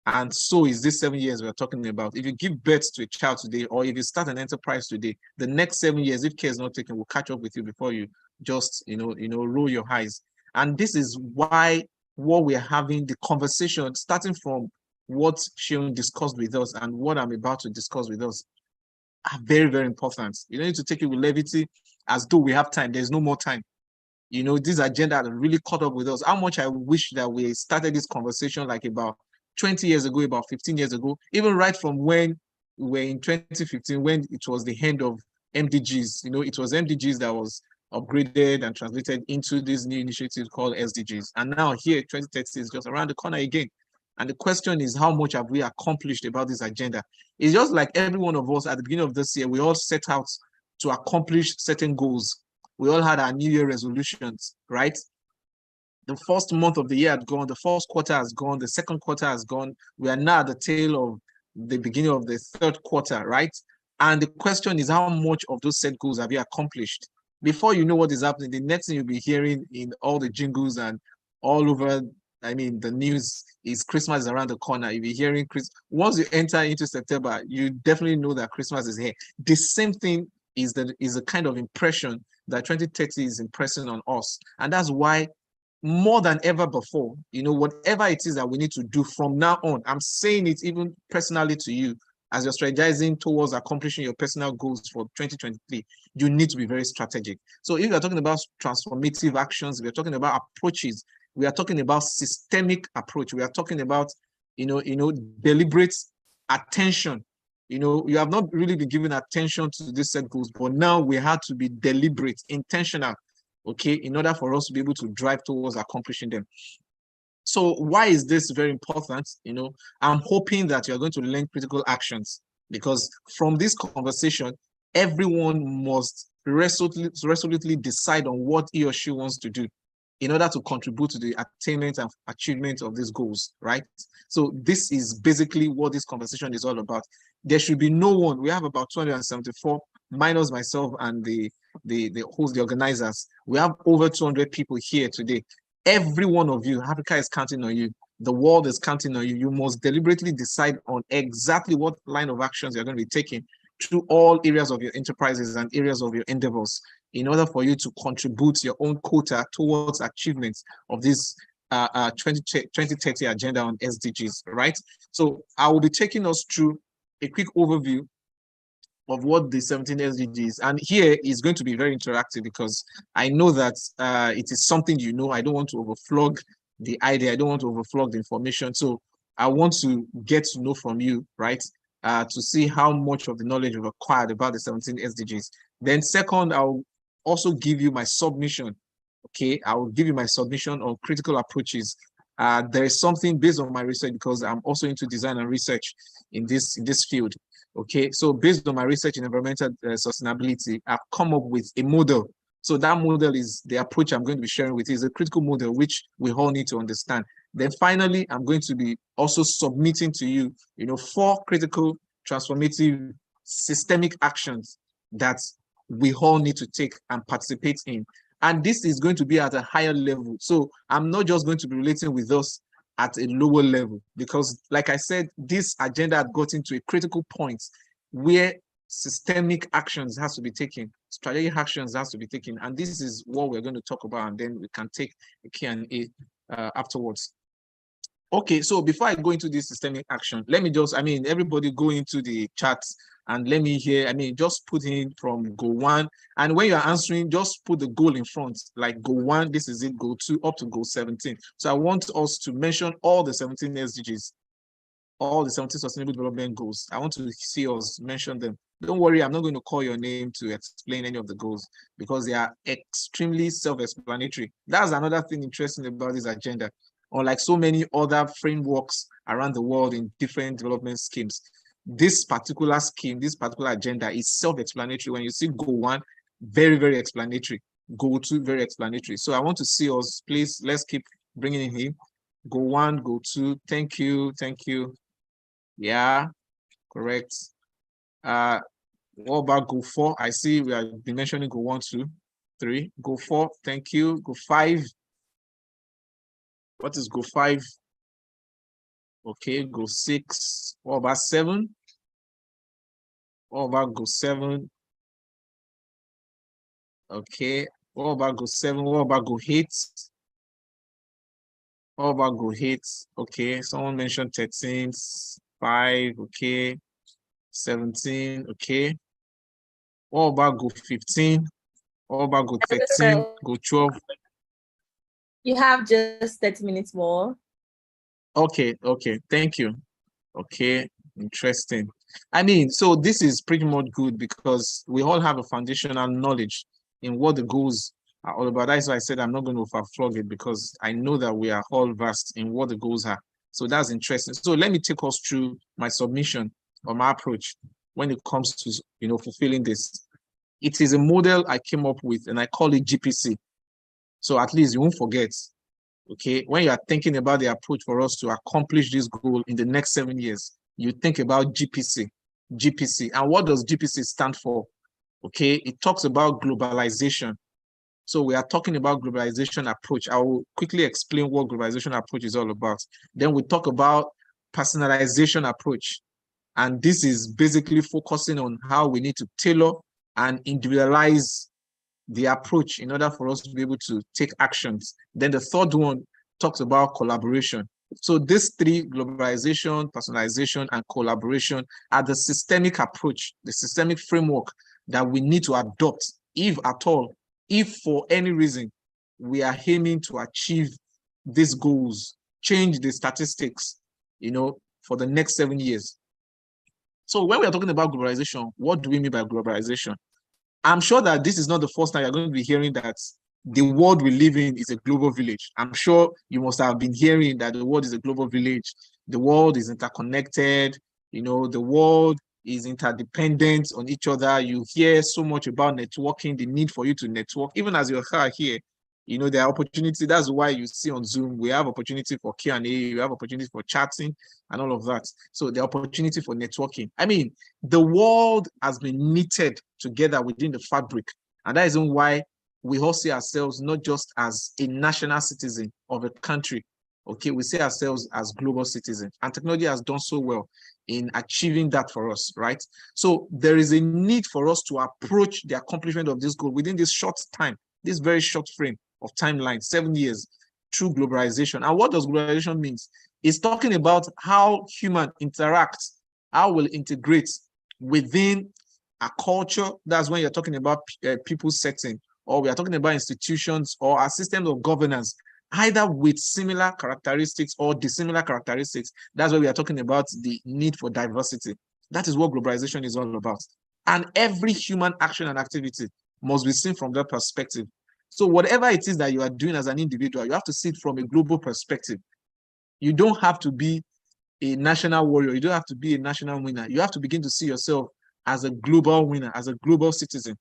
And so is this 7 years we're talking about. If you give birth to a child today, or if you start an enterprise today, the next 7 years, if care is not taken, will catch up with you before you just, roll your eyes. And this is why what we're having, the conversation, starting from what Sharon discussed with us and what I'm about to discuss with us, are very, very important. You don't need to take it with levity as though we have time. There's no more time. This agenda really caught up with us. How much I wish that we started this conversation like about 20 years ago, about 15 years ago, even right from when we were in 2015, when it was the end of MDGs. It was MDGs that was upgraded and translated into this new initiative called SDGs. And now here, 2030 is just around the corner again. And the question is, how much have we accomplished about this agenda? It's just like every one of us at the beginning of this year, we all set out to accomplish certain goals. We all had our New Year resolutions, right? The first month of the year had gone, the first quarter has gone, the second quarter has gone. We are now at the tail of the beginning of the third quarter, right? And the question is, how much of those set goals have you accomplished? Before you know what is happening, the next thing you'll be hearing in all the jingles and all over, the news is Christmas is around the corner. You'll be hearing once you enter into September, you definitely know that Christmas is here. The same thing is a kind of impression that 2030 is impressing on us. And that's why more than ever before, whatever it is that we need to do from now on, I'm saying it even personally to you, as you're strategizing towards accomplishing your personal goals for 2023, you need to be very strategic. So if you're talking about transformative actions, we're talking about approaches, we are talking about systemic approach, we are talking about, deliberate attention. You have not really been giving attention to these set goals, but now we have to be deliberate, intentional, okay, in order for us to be able to drive towards accomplishing them. So why is this very important? I'm hoping that you're going to learn critical actions, because from this conversation, everyone must resolutely decide on what he or she wants to do in order to contribute to the attainment and achievement of these goals, right? So this is basically what this conversation is all about. There should be no one. We have about 274 minus myself and the host, the organizers. We have over 200 people here today. Every one of you, Africa is counting on you. The world is counting on you. You must deliberately decide on exactly what line of actions you're going to be taking through all areas of your enterprises and areas of your endeavors in order for you to contribute your own quota towards achievements of this 2030 agenda on SDGs, right? So I will be taking us through a quick overview of what the 17 SDGs, and here is going to be very interactive because I know that it is something you know. I don't want to overflog the idea. I don't want to overflog the information. So I want to get to know from you, right? To see how much of the knowledge you've acquired about the 17 SDGs. Then second, I'll also give you my submission. Okay, I will give you my submission on critical approaches. There is something based on my research because I'm also into design and research in this field. Okay, so based on my research in environmental sustainability, I've come up with a model. So that model is the approach I'm going to be sharing with you, is a critical model which we all need to understand. Then finally, I'm going to be also submitting to you, 4 critical, transformative, systemic actions that we all need to take and participate in. And this is going to be at a higher level. So I'm not just going to be relating with us at a lower level, because like I said, this agenda had gotten to a critical point where systemic actions has to be taken, strategic actions has to be taken. And this is what we're going to talk about, and then we can take a Q&A afterwards. Okay, so before I go into this systemic action, let me just, everybody go into the chat and let me hear, just put in from goal 1. And when you're answering, just put the goal in front, like goal 1, this is it, goal 2, up to goal 17. So I want us to mention all the 17 SDGs, all the 17 Sustainable Development Goals. I want to see us mention them. Don't worry, I'm not going to call your name to explain any of the goals because they are extremely self-explanatory. That's another thing interesting about this agenda. Unlike so many other frameworks around the world in different development schemes, this particular scheme, this particular agenda is self-explanatory. When you see goal 1, very, very explanatory. Goal 2, very explanatory. So I want to see us, please, let's keep bringing in him. Goal 1, goal 2, thank you. Yeah, correct. What about goal 4? I see we have been mentioning goal 1, 2, 3. Goal 4, thank you. Goal 5. What is goal 5? Okay, goal 6. What about 7? What about goal 7? Okay. What about goal 7? What about goal 8? What about goal 8? Okay, someone mentioned 13, 5, okay. 17, okay. What about goal 15? What about goal 13? Goal 12?
You have just 30 minutes more.
Okay, thank you. Okay, interesting. So this is pretty much good because we all have a foundational knowledge in what the goals are all about. That's why I said I'm not going to overflog it because I know that we are all versed in what the goals are. So that's interesting. So let me take us through my submission or my approach when it comes to fulfilling this. It is a model I came up with and I call it GPC. So at least you won't forget. Okay, when you are thinking about the approach for us to accomplish this goal in the next 7 years, you think about GPC. And what does GPC stand for? Okay, it talks about globalization. So we are talking about globalization approach. I will quickly explain what globalization approach is all about. Then we talk about personalization approach. And this is basically focusing on how we need to tailor and individualize the approach in order for us to be able to take actions. Then the third one talks about collaboration. So these 3, globalization, personalization, and collaboration, are the systemic approach, the systemic framework that we need to adopt, if at all, if for any reason we are aiming to achieve these goals, change the statistics, for the next 7 years. So when we are talking about globalization, what do we mean by globalization? I'm sure that this is not the first time you're going to be hearing that the world we live in is a global village. I'm sure you must have been hearing that the world is a global village. The world is interconnected. The world is interdependent on each other. You hear so much about networking, the need for you to network. Even as you're here, there are opportunities. That's why you see on Zoom, we have opportunity for Q&A, we have opportunity for chatting and all of that. So the opportunity for networking. The world has been knitted together within the fabric. And that is why we all see ourselves not just as a national citizen of a country, Okay, we see ourselves as global citizens, and technology has done so well in achieving that for us, right? So there is a need for us to approach the accomplishment of this goal within this short time, this very short frame of timeline, 7 years, through globalization. And what does globalization mean? It's talking about how human interacts, how we'll integrate within a culture. That's when you're talking about people setting, or we are talking about institutions or a system of governance, either with similar characteristics or dissimilar characteristics. That's why we are talking about the need for diversity. That is what globalization is all about. And every human action and activity must be seen from that perspective. So whatever it is that you are doing as an individual, you have to see it from a global perspective. You don't have to be a national warrior. You don't have to be a national winner. You have to begin to see yourself as a global winner, as a global citizen.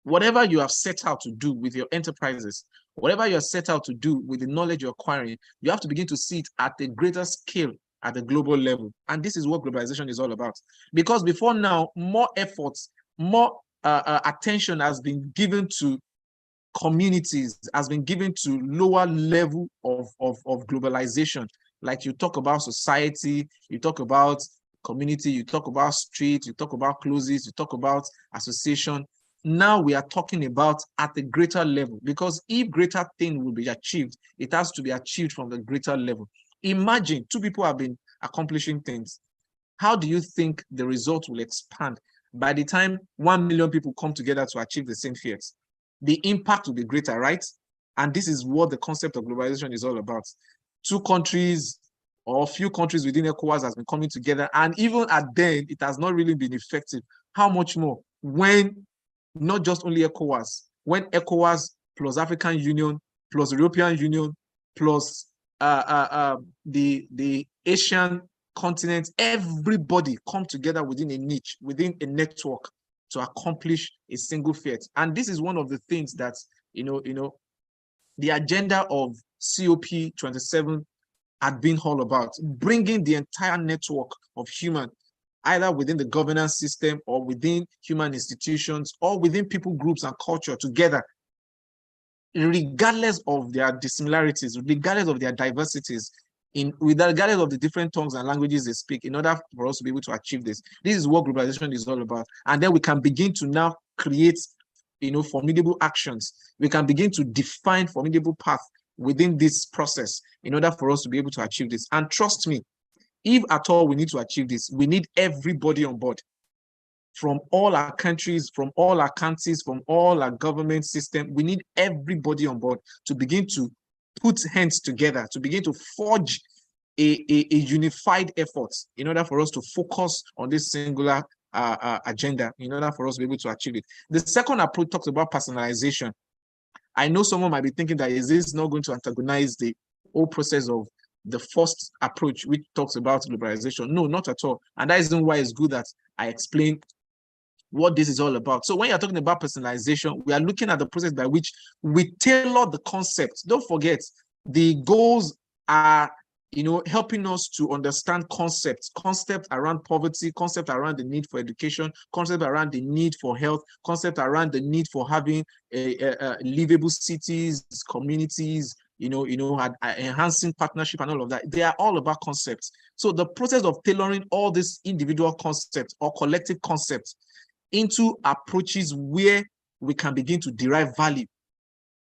Whatever you have set out to do with your enterprises, whatever you're set out to do with the knowledge you're acquiring, you have to begin to see it at a greater scale at the global level. And this is what globalization is all about. Because before now, more efforts, more attention has been given to communities, has been given to lower level of globalization. Like you talk about society, you talk about community, you talk about street, you talk about closes, you talk about association. Now we are talking about at a greater level, because if greater thing will be achieved, it has to be achieved from the greater level. Imagine two people have been accomplishing things. How do you think the result will expand by the time 1 million people come together to achieve the same feat? The impact will be greater, right? And this is what the concept of globalization is all about. Two countries or a few countries within ECOWAS has been coming together, and even at then, it has not really been effective. How much more when not just only ECOWAS, when ECOWAS plus African Union plus European Union plus the Asian continent, everybody come together within a niche, within a network to accomplish a single feat. And this is one of the things that, the agenda of COP27 had been all about, bringing the entire network of human, either within the governance system or within human institutions or within people groups and culture together, regardless of their dissimilarities, regardless of their diversities, regardless of the different tongues and languages they speak, in order for us to be able to achieve this. This is what globalization is all about. And then we can begin to now create, formidable actions. We can begin to define formidable paths within this process in order for us to be able to achieve this. And trust me, if at all we need to achieve this, we need everybody on board, from all our countries, from all our counties, from all our government system. We need everybody on board to begin to put hands together, to begin to forge a unified effort in order for us to focus on this singular agenda, in order for us to be able to achieve it. The second approach talks about personalization. I know someone might be thinking that, is this not going to antagonize the whole process of the first approach, which talks about globalization? No, not at all. And that is why it's good that I explain what this is all about. So when you're talking about personalization, we are looking at the process by which we tailor the concept. Don't forget, the goals are, helping us to understand concepts around poverty, concept around the need for education, concept around the need for health, concept around the need for having livable cities, communities, enhancing partnership and all of that. They are all about concepts. So the process of tailoring all these individual concepts or collective concepts into approaches where we can begin to derive value.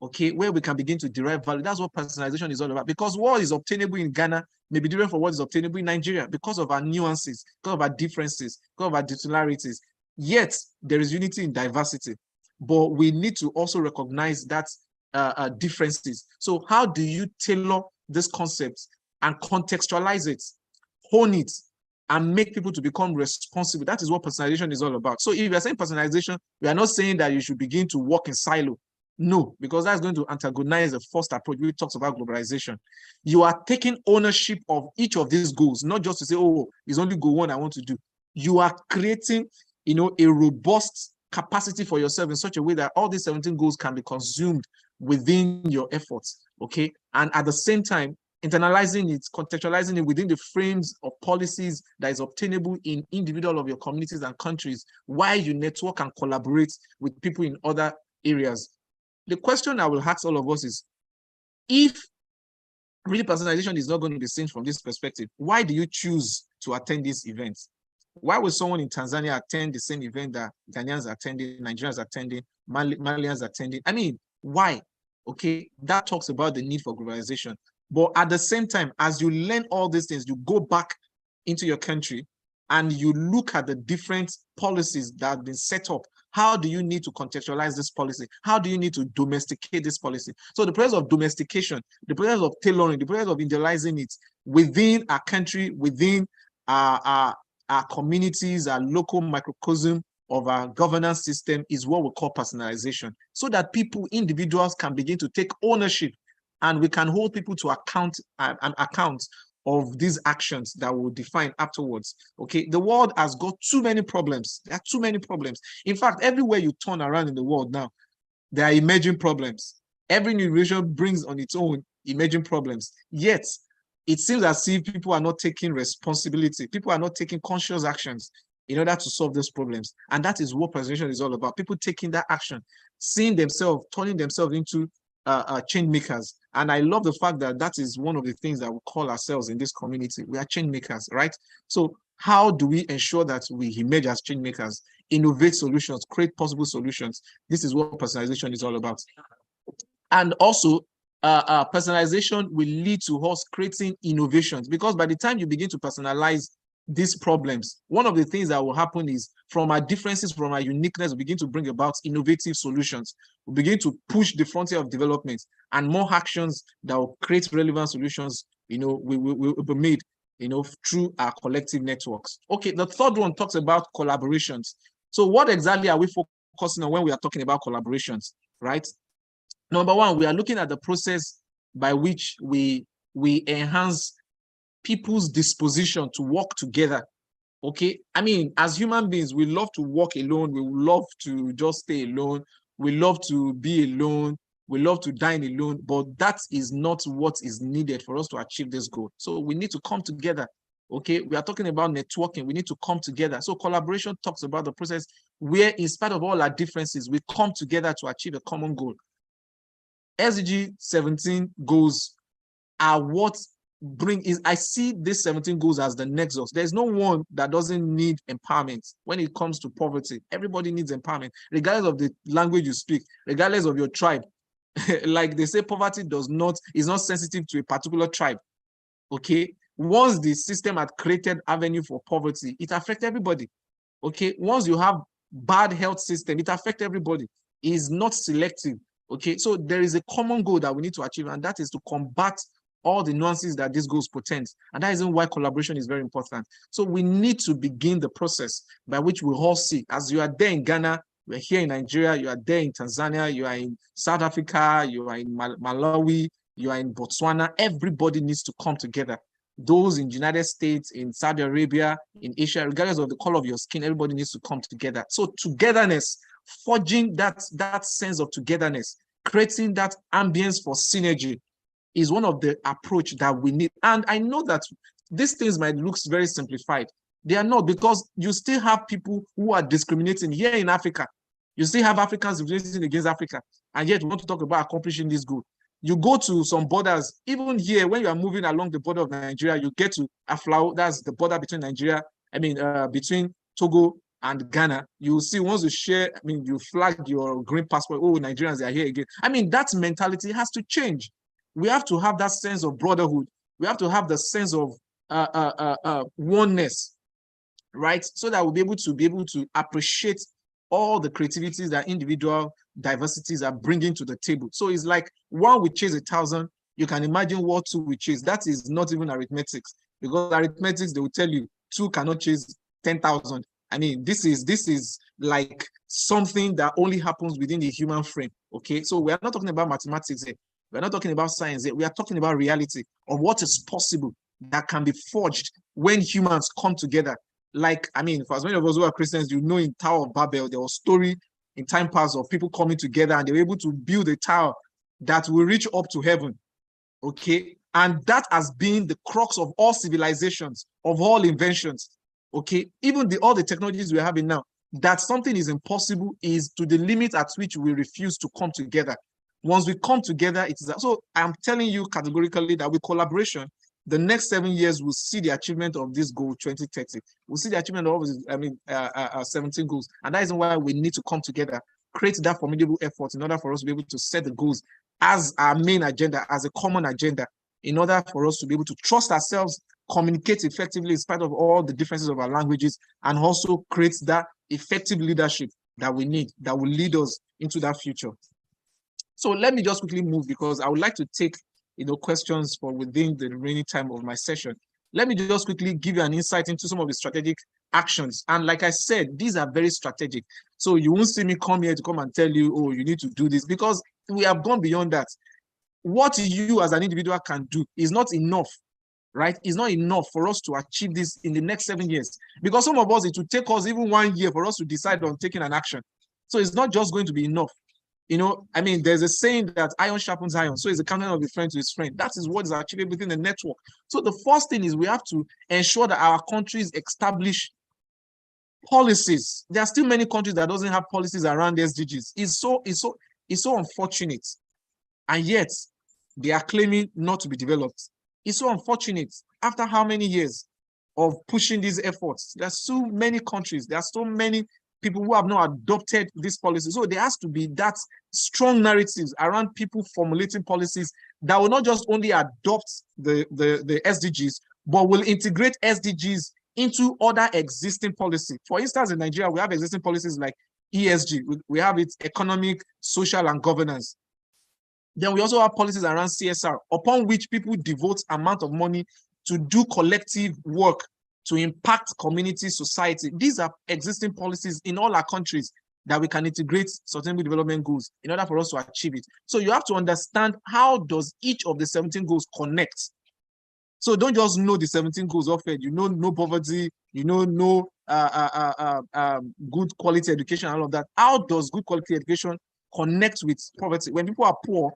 Okay, where we can begin to derive value. That's what personalization is all about. Because what is obtainable in Ghana may be different from what is obtainable in Nigeria, because of our nuances, because of our differences, because of our dissimilarities. Yet there is unity in diversity, but we need to also recognize that differences. So how do you tailor this concept and contextualize it, hone it, and make people to become responsible? That is what personalization is all about. So if you're saying personalization, we are not saying that you should begin to work in silo. No, because that's going to antagonize the first approach, which talks about globalization. You are taking ownership of each of these goals, not just to say, oh, it's only goal one I want to do. You are creating, a robust capacity for yourself in such a way that all these 17 goals can be consumed within your efforts, okay? And at the same time, internalizing it, contextualizing it within the frames of policies that is obtainable in individual of your communities and countries, while you network and collaborate with people in other areas. The question I will ask all of us is, if really personalization is not going to be seen from this perspective. Why do you choose to attend these events? Why would someone in Tanzania attend the same event that Ghanaians are attending, Nigerians are attending, Malians are attending? I mean, why? Okay, that talks about the need for globalization. But at the same time, as you learn all these things, you go back into your country and you look at the different policies that have been set up. How do you need to contextualize this policy? How do you need to domesticate this policy? So the process of domestication, the process of tailoring, the process of individualizing it within our country, within our communities, our local microcosm of our governance system is what we call personalization, so that people, individuals, can begin to take ownership, and we can hold people to account of these actions that will define afterwards. Okay, the world has got too many problems. There are too many problems. In fact, everywhere you turn around in the world now, there are emerging problems. Every new region brings on its own emerging problems. Yet, it seems as if people are not taking responsibility. People are not taking conscious actions in order to solve those problems. And that is what preservation is all about. People taking that action, seeing themselves, turning themselves into change makers. And I love the fact that that is one of the things that we call ourselves in this community. We are change makers, right? So how do we ensure that we emerge as change makers, innovate solutions, create possible solutions? This is what personalization is all about. And also, personalization will lead to us creating innovations, because by the time you begin to personalize these problems, one of the things that will happen is, from our differences, from our uniqueness, we begin to bring about innovative solutions. We begin to push the frontier of development, and more actions that will create relevant solutions, will be made, through our collective networks. Okay, the third one talks about collaborations. So what exactly are we focusing on when we are talking about collaborations, right? Number one, we are looking at the process by which we enhance people's disposition to work together. Okay, I mean, as human beings, we love to work alone. We love to just stay alone. We love to be alone. We love to dine alone. But that is not what is needed for us to achieve this goal. So we need to come together. Okay, we are talking about networking. We need to come together. So collaboration talks about the process where, in spite of all our differences, we come together to achieve a common goal. SDG 17 goals are what I see these 17 goals as the nexus. There's no one that doesn't need empowerment when it comes to poverty. Everybody needs empowerment, regardless of the language you speak, regardless of your tribe. Like they say, poverty is not sensitive to a particular tribe. Okay, once the system had created avenue for poverty, it affects everybody. Okay, once you have bad health system, it affects everybody. It is not selective. Okay, so there is a common goal that we need to achieve, and that is to combat all the nuances that these goals portend. And that is why collaboration is very important. So we need to begin the process by which we all see, as you are there in Ghana, we're here in Nigeria, you are there in Tanzania, you are in South Africa, you are in Malawi, you are in Botswana. Everybody needs to come together. Those in the United States, in Saudi Arabia, in Asia, regardless of the color of your skin, everybody needs to come together. So togetherness, forging that sense of togetherness, creating that ambience for synergy, is one of the approach that we need. And I know that these things might look very simplified. They are not, because you still have people who are discriminating here in Africa. You still have Africans discriminating against Africa, and yet we want to talk about accomplishing this goal. You go to some borders, even here, when you are moving along the border of Nigeria, you get to Aflao, that's the border between Nigeria, between Togo and Ghana. You see, once you share, you flag your green passport, oh, Nigerians are here again. That mentality has to change. We have to have that sense of brotherhood. We have to have the sense of oneness, right? So that we'll be able to appreciate all the creativities that individual diversities are bringing to the table. So it's like 1 will chase 1,000. You can imagine what 2 will chase. That is not even arithmetics, because arithmetics, they will tell you 2 cannot chase 10,000. This is like something that only happens within the human frame. Okay, so we are not talking about mathematics here. We're not talking about science here. We are talking about reality of what is possible that can be forged when humans come together. Like, for as many of us who are Christians, in Tower of Babel, there was a story in time past of people coming together, and they were able to build a tower that will reach up to heaven. Okay, and that has been the crux of all civilizations, of all inventions. Okay, even all the technologies we're having now, that something is impossible is to the limit at which we refuse to come together.
Once we come together, it is so I'm telling you categorically that with collaboration, the next 7 years will see the achievement of this goal 2030. We'll see the achievement of 17 goals. And that is why we need to come together, create that formidable effort in order for us to be able to set the goals as our main agenda, as a common agenda, in order for us to be able to trust ourselves, communicate effectively in spite of all the differences of our languages, and also create that effective leadership that we need, that will lead us into that future. So let me just quickly move, because I would like to take questions for within the remaining time of my session. Let me just quickly give you an insight into some of the strategic actions. And like I said, these are very strategic. So you won't see me come here to come and tell you, oh, you need to do this, because we have gone beyond that. What you as an individual can do is not enough, right? It's not enough for us to achieve this in the next 7 years, because some of us, it will take us even 1 year for us to decide on taking an action. So it's not just going to be enough. There's a saying that iron sharpens iron. So it's a counter of a friend to his friend. That is what is achievable within the network. So the first thing is we have to ensure that our countries establish policies. There are still many countries that doesn't have policies around SDGs. It's so unfortunate. And yet they are claiming not to be developed. It's so unfortunate. After how many years of pushing these efforts, there are so many countries, there are so many people who have not adopted this policy. So there has to be that strong narratives around people formulating policies that will not just only adopt the SDGs, but will integrate SDGs into other existing policy. For instance, in Nigeria, we have existing policies like ESG. We have it economic, social, and governance. Then we also have policies around CSR, upon which people devote amount of money to do collective work to impact community, society. These are existing policies in all our countries that we can integrate sustainable development goals in order for us to achieve it. So you have to understand, how does each of the 17 goals connect? So don't just know the 17 goals offered. No poverty, no good quality education, all of that. How does good quality education connect with poverty? When people are poor,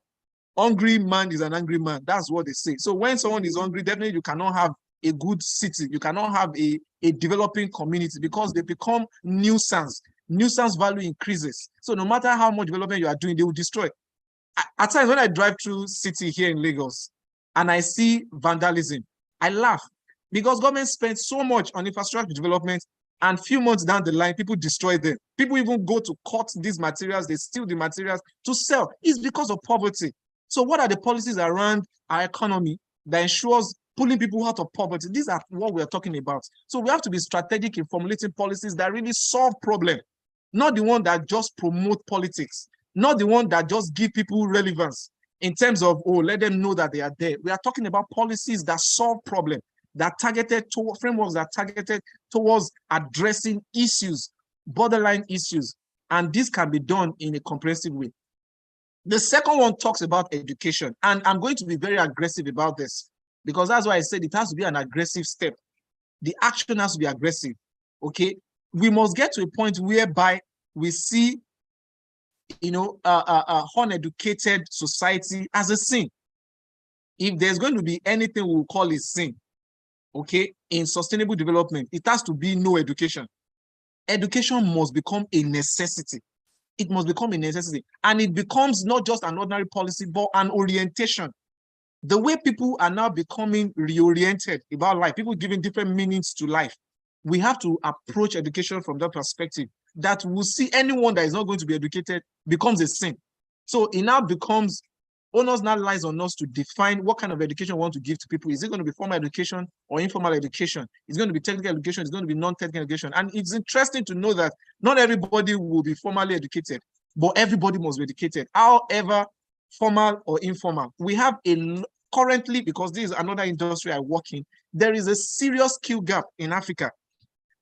hungry man is an angry man. That's what they say. So when someone is hungry, definitely you cannot have a good city. You cannot have a developing community, because they become nuisance. Nuisance value increases. So no matter how much development you are doing, they will destroy. At times when I drive through city here in Lagos and I see vandalism, I laugh, because government spends so much on infrastructure development, and few months down the line, people destroy them. People even go to cut these materials, they steal the materials to sell. It's because of poverty. So what are the policies around our economy that ensures pulling people out of poverty? These are what we are talking about. So we have to be strategic in formulating policies that really solve problems, not the one that just promote politics, not the one that just give people relevance in terms of, oh, let them know that they are there. We are talking about policies that solve problems, that targeted toward frameworks that are targeted towards addressing issues, borderline issues, and this can be done in a comprehensive way. The second one talks about education, and I'm going to be very aggressive about this, because that's why I said it has to be an aggressive step. The action has to be aggressive, okay? We must get to a point whereby we see, uneducated society as a sin. If there's going to be anything we'll call a sin, okay, in sustainable development, it has to be no education. Education must become a necessity. It must become a necessity. And it becomes not just an ordinary policy, but an orientation. The way people are now becoming reoriented about life, people giving different meanings to life. We have to approach education from that perspective, that we'll see anyone that is not going to be educated becomes a sin. So it now becomes, onus now lies on us to define what kind of education we want to give to people. Is it going to be formal education or informal education? It's going to be technical education, it's going to be non-technical education. And it's interesting to know that not everybody will be formally educated, but everybody must be educated, however formal or informal. We have currently, because this is another industry I work in, there is a serious skill gap in Africa,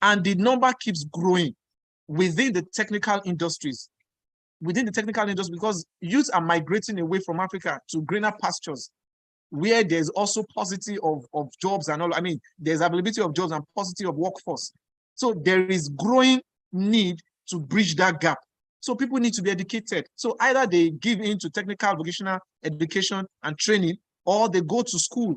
and the number keeps growing within the technical industries. Because youth are migrating away from Africa to greener pastures, where there's also paucity of jobs and all. There's availability of jobs and paucity of workforce. So there is growing need to bridge that gap. So people need to be educated. So either they give into technical vocational education and training, or they go to school.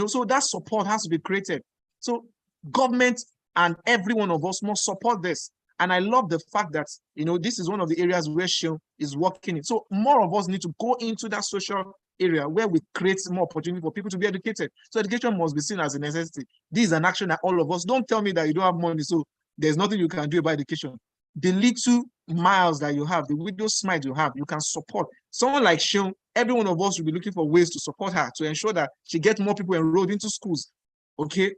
So that support has to be created. So government and every one of us must support this. And I love the fact that, this is one of the areas where Seun is working in. So more of us need to go into that social area where we create more opportunity for people to be educated. So education must be seen as a necessity. This is an action that all of us, don't tell me that you don't have money, so there's nothing you can do about education. The little miles that you have, the widow's smile you have, you can support. Someone like Seun, every one of us will be looking for ways to support her, to ensure that she gets more people enrolled into schools. Okay.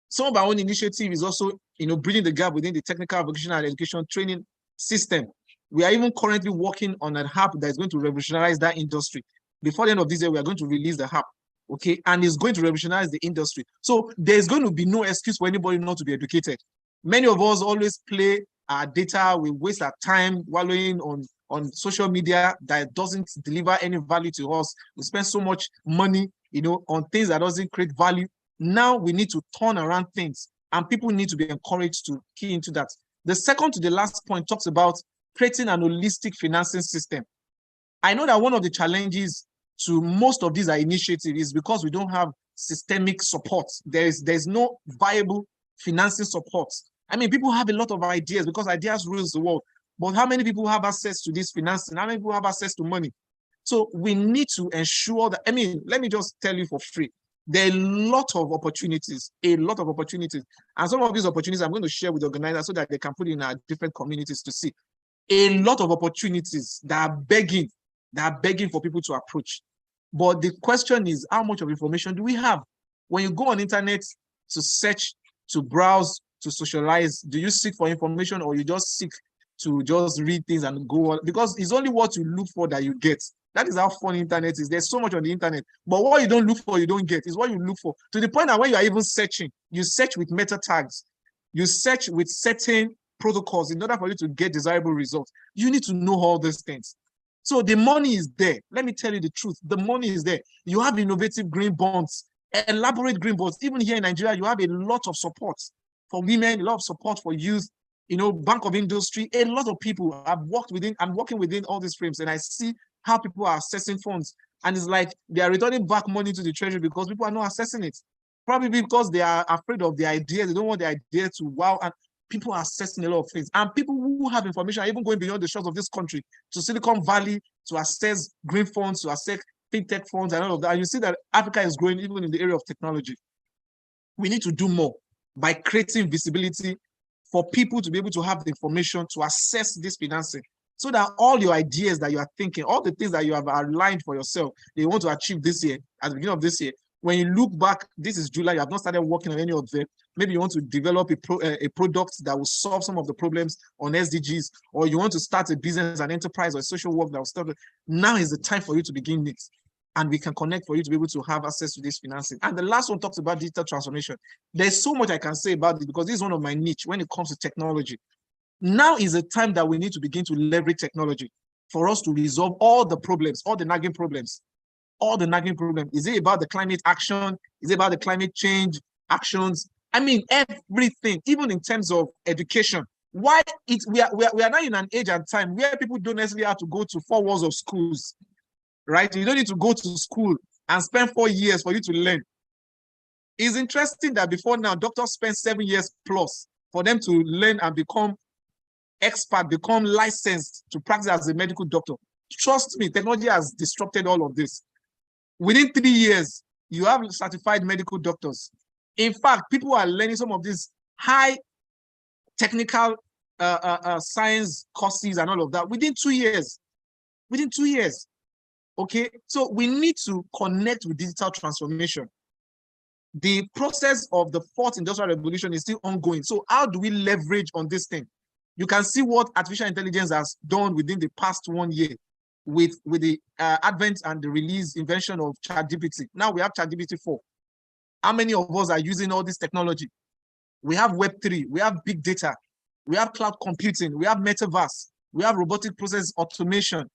Some of our own initiative is also, bridging the gap within the technical vocational education training system. We are even currently working on an app that is going to revolutionize that industry. Before the end of this year, we are going to release the app, okay? And it's going to revolutionize the industry. So there's going to be no excuse for anybody not to be educated. Many of us always play our data, we waste our time wallowing on social media that doesn't deliver any value to us. We spend so much money, on things that doesn't create value. Now we need to turn around things, and people need to be encouraged to key into that. The second to the last point talks about creating an holistic financing system. I know that one of the challenges to most of these initiatives is because we don't have systemic support. There's no viable financing support. I mean, people have a lot of ideas because ideas rules the world. But how many people have access to this financing? How many people have access to money? So we need to ensure that, let me just tell you for free, there are a lot of opportunities. And some of these opportunities I'm going to share with the organizers so that they can put in our different communities to see. A lot of opportunities that are begging for people to approach. But the question is, how much of information do we have? When you go on internet to search, to browse, to socialize, do you seek for information, or you just seek to just read things and go on? Because it's only what you look for that you get. That is how fun internet is. There's so much on the internet, but what you don't look for, you don't get. It's what you look for. To the point that when you are even searching, you search with meta tags. You search with certain protocols in order for you to get desirable results. You need to know all these things. So the money is there. Let me tell you the truth. The money is there. You have innovative green bonds, elaborate green bonds. Even here in Nigeria, you have a lot of support for women, a lot of support for youth, Bank of Industry, a lot of people have worked within, I'm working within all these frames, and I see how people are accessing funds. And it's like they are returning back money to the treasury because people are not accessing it. Probably because they are afraid of the idea. They don't want the idea to wow. And people are accessing a lot of things. And people who have information are even going beyond the shores of this country to Silicon Valley to access green funds, to access fintech funds and all of that. And you see that Africa is growing even in the area of technology. We need to do more by creating visibility for people to be able to have the information to access this financing, so that all your ideas that you are thinking, all the things that you have aligned for yourself, that you want to achieve this year, at the beginning of this year, when you look back, this is July, you have not started working on any of them. Maybe you want to develop a product that will solve some of the problems on SDGs, or you want to start a business, an enterprise, or a social work that will start. Now is the time for you to begin it. And we can connect for you to be able to have access to this financing. And the last one talks about digital transformation. There's so much I can say about it because this is one of my niche when it comes to technology. Now is the time that we need to begin to leverage technology for us to resolve all the problems, all the nagging problems. All the nagging problems. Is it about the climate action? Is it about the climate change actions? I mean, everything, even in terms of education. Why we are now in an age and time where people don't necessarily have to go to 4 walls of schools. Right? You don't need to go to school and spend 4 years for you to learn. It's interesting that before now, doctors spend 7 years plus for them to learn and become expert, become licensed to practice as a medical doctor. Trust me, technology has disrupted all of this. Within 3 years, you have certified medical doctors. In fact, people are learning some of these high technical science courses and all of that within 2 years. Within 2 years. Okay, so we need to connect with digital transformation. The process of the 4th industrial revolution is still ongoing. So how do we leverage on this thing? You can see what artificial intelligence has done within the past 1 year with the advent and the invention of ChatGPT. Now we have ChatGPT 4. How many of us are using all this technology? We have Web3, we have big data, we have cloud computing, we have metaverse, we have robotic process automation.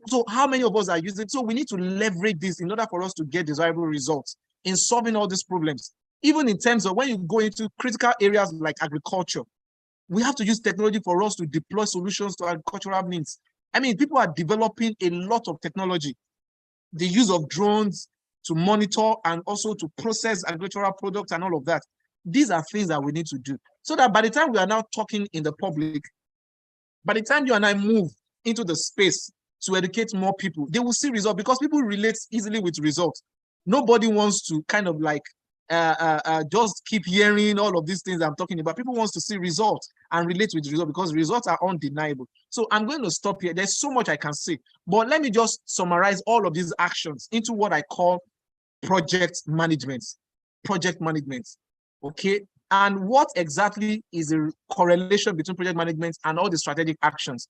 So how many of us are using it? So we need to leverage this in order for us to get desirable results in solving all these problems. Even in terms of when you go into critical areas like agriculture, we have to use technology for us to deploy solutions to agricultural needs. I mean, people are developing a lot of technology. The use of drones to monitor and also to process agricultural products and all of that. These are things that we need to do. So that by the time we are now talking in the public, by the time you and I move into the space to educate more people, they will see results because people relate easily with results. Nobody wants to kind of like just keep hearing all of these things I'm talking about. People want to see results and relate with results because results are undeniable. So I'm going to stop here. There's so much I can say, but let me just summarize all of these actions into what I call project management. Project management, okay? And what exactly is the correlation between project management and all the strategic actions?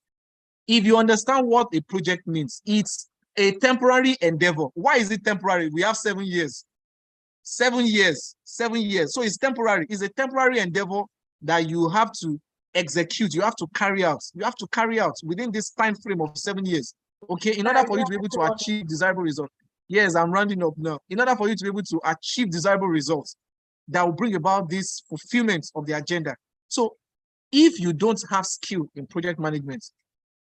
If you understand what a project means, it's a temporary endeavor. Why is it temporary? We have 7 years. 7 years, 7 years. So it's temporary. It's a temporary endeavor that you have to execute. You have to carry out. You have to carry out within this time frame of 7 years. Okay, in order for you to be able to achieve desirable results. Yes, I'm rounding up now. In order for you to be able to achieve desirable results that will bring about this fulfillment of the agenda. So if you don't have skill in project management,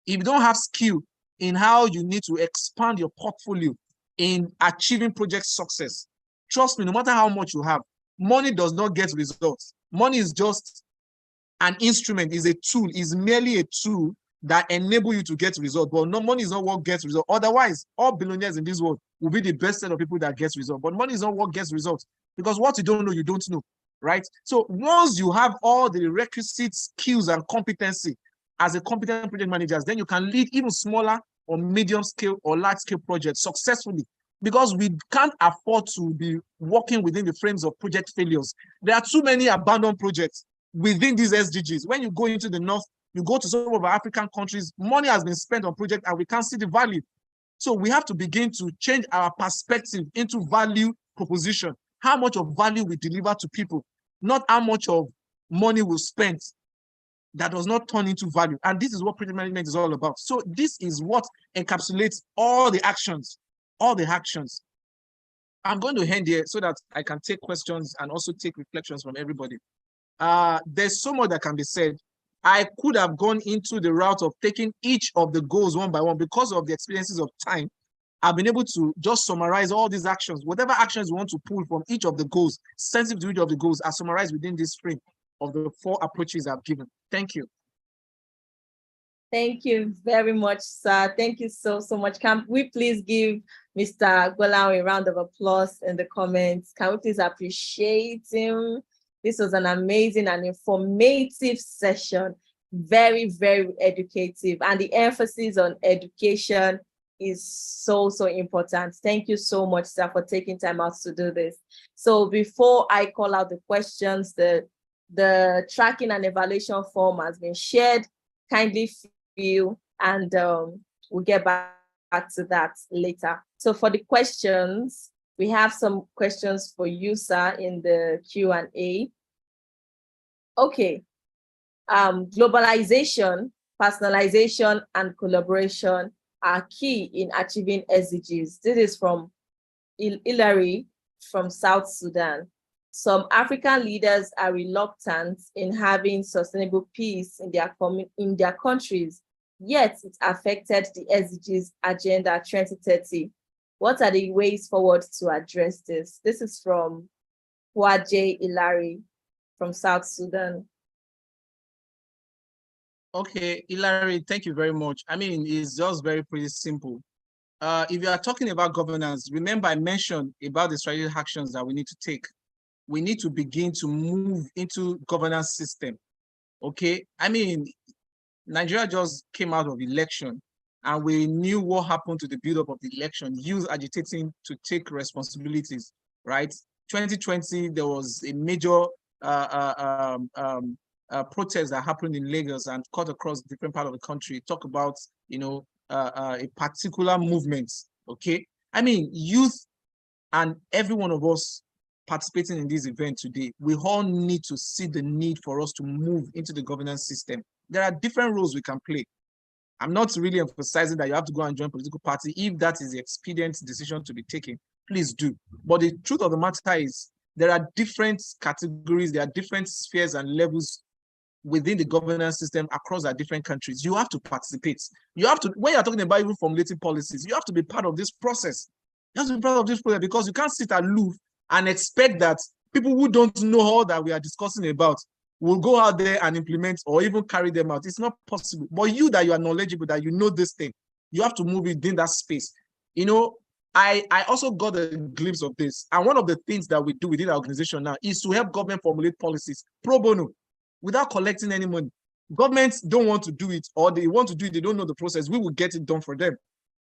if you don't have skill in how you need to expand your portfolio in achieving project success, trust me, no matter how much you have, money does not get results. Money is just an instrument, is a tool, is merely a tool that enables you to get results. But no, money is not what gets results. Otherwise, all billionaires in this world will be the best set of people that gets results. But money is not what gets results because what you don't know, you don't know, right? So once you have all the requisite skills and competency as a competent project manager, then you can lead even smaller or medium scale or large scale projects successfully. Because we can't afford to be working within the frames of project failures. There are too many abandoned projects within these SDGs. When you go into the north, you go to some of our African countries, money has been spent on projects and we can't see the value. So we have to begin to change our perspective into value proposition. How much of value we deliver to people, not how much of money we spend that does not turn into value. And this is what project management is all about. So this is what encapsulates all the actions. All the actions. I'm going to end here so that I can take questions and also take reflections from everybody. There's so much that can be said. I could have gone into the route of taking each of the goals one by one because of the experiences of time. I've been able to just summarize all these actions. Whatever actions you want to pull from each of the goals, sensitive to each of the goals, are summarized within this frame of the 4 approaches I've given. Thank you.
Thank you very much, sir. Thank you so much. Can we please give Mr. Golan a round of applause in the comments? Can we please appreciate him? This was an amazing and informative session. Very, very educative. And the emphasis on education is so important. Thank you so much, sir, for taking time out to do this. So before I call out the questions, the tracking and evaluation form has been shared. Kindly fill, and we'll get back to that later. So for the questions, we have some questions for you, sir, in the Q&A. Okay. Globalization, personalization, and collaboration are key in achieving SDGs. This is from Hilary from South Sudan. Some African leaders are reluctant in having sustainable peace in their countries, yet it affected the SDGs Agenda 2030. What are the ways forward to address this? This is from Waje Hilary from South Sudan.
Okay, Hilary, thank you very much. I mean, it's just pretty simple. If you are talking about governance, remember I mentioned about the strategic actions that we need to take. We need to begin to move into governance system. Okay, I mean, Nigeria just came out of election and we knew what happened to the build-up of the election, youth agitating to take responsibilities, right? 2020, there was a major protest that happened in Lagos and cut across different parts of the country. Talk about, a particular movement, okay? I mean, youth and every one of us participating in this event today, we all need to see the need for us to move into the governance system. There are different roles we can play. I'm not really emphasizing that you have to go and join a political party. If that is the expedient decision to be taken, please do. But the truth of the matter is there are different categories, there are different spheres and levels within the governance system across our different countries. You have to participate. You have to, when you're talking about even formulating policies, you have to be part of this process. You have to be part of this process because you can't sit aloof and expect that
people who don't know all that we are discussing about will go out there and implement or even carry them out. It's not possible. But you that you are knowledgeable, that you know this thing, you have to move within that space. You know, I also got a glimpse of this. And one of the things that we do within our organization now is to help government formulate policies pro bono without collecting any money. Governments don't want to do it, or they want to do it, they don't know the process. We will get it done for them,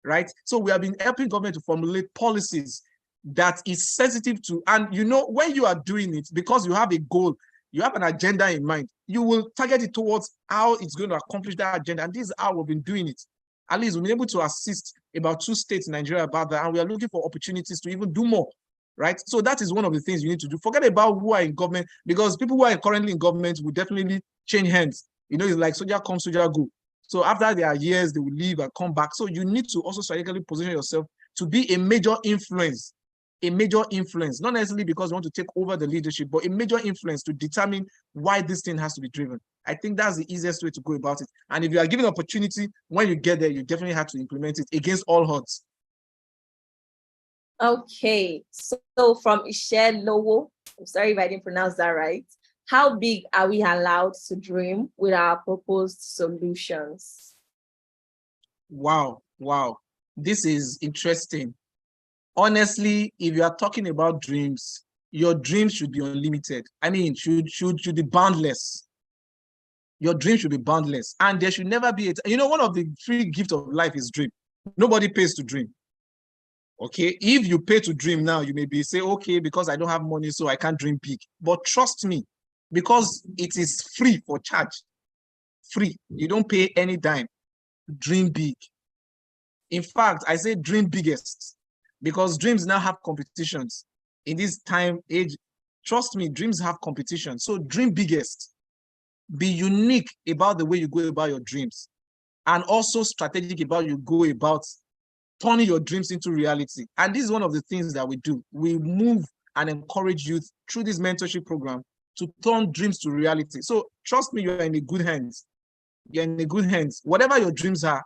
right? So we have been helping government to formulate policies that is sensitive to, and you know, when you are doing it, because you have a goal, you have an agenda in mind, you will target it towards how it's going to accomplish that agenda. And this is how we've been doing it. At least we've been able to assist about 2 states in Nigeria about that, and we are looking for opportunities to even do more, right? So that is one of the things you need to do. Forget about who are in government, because people who are currently in government will definitely change hands. You know, it's like soldier come, soldier go. So after their years, they will leave and come back. So you need to also strategically position yourself to be a major influence, not necessarily because you want to take over the leadership, but a major influence to determine why this thing has to be driven. I think that's the easiest way to go about it. And if you are given opportunity, when you get there, you definitely have to implement it against all odds.
Okay, so from Ishe Lowo, I'm sorry if I didn't pronounce that right. How big are we allowed to dream with our proposed solutions?
Wow. This is interesting. Honestly, if you are talking about dreams, your dreams should be unlimited. I mean, should be boundless. Your dream should be boundless. And there should never be you know, one of the free gifts of life is dream. Nobody pays to dream. Okay, if you pay to dream now, you may say, okay, because I don't have money, so I can't dream big. But trust me, because it is free for charge, free, you don't pay any dime, dream big. In fact, I say dream biggest, because dreams now have competitions. In this time age, trust me, dreams have competition. So dream biggest. Be unique about the way you go about your dreams, and also strategic about you go about turning your dreams into reality. And this is one of the things that we do. We move and encourage youth through this mentorship program to turn dreams to reality. So trust me, you're in a good hands. You're in a good hands. Whatever your dreams are,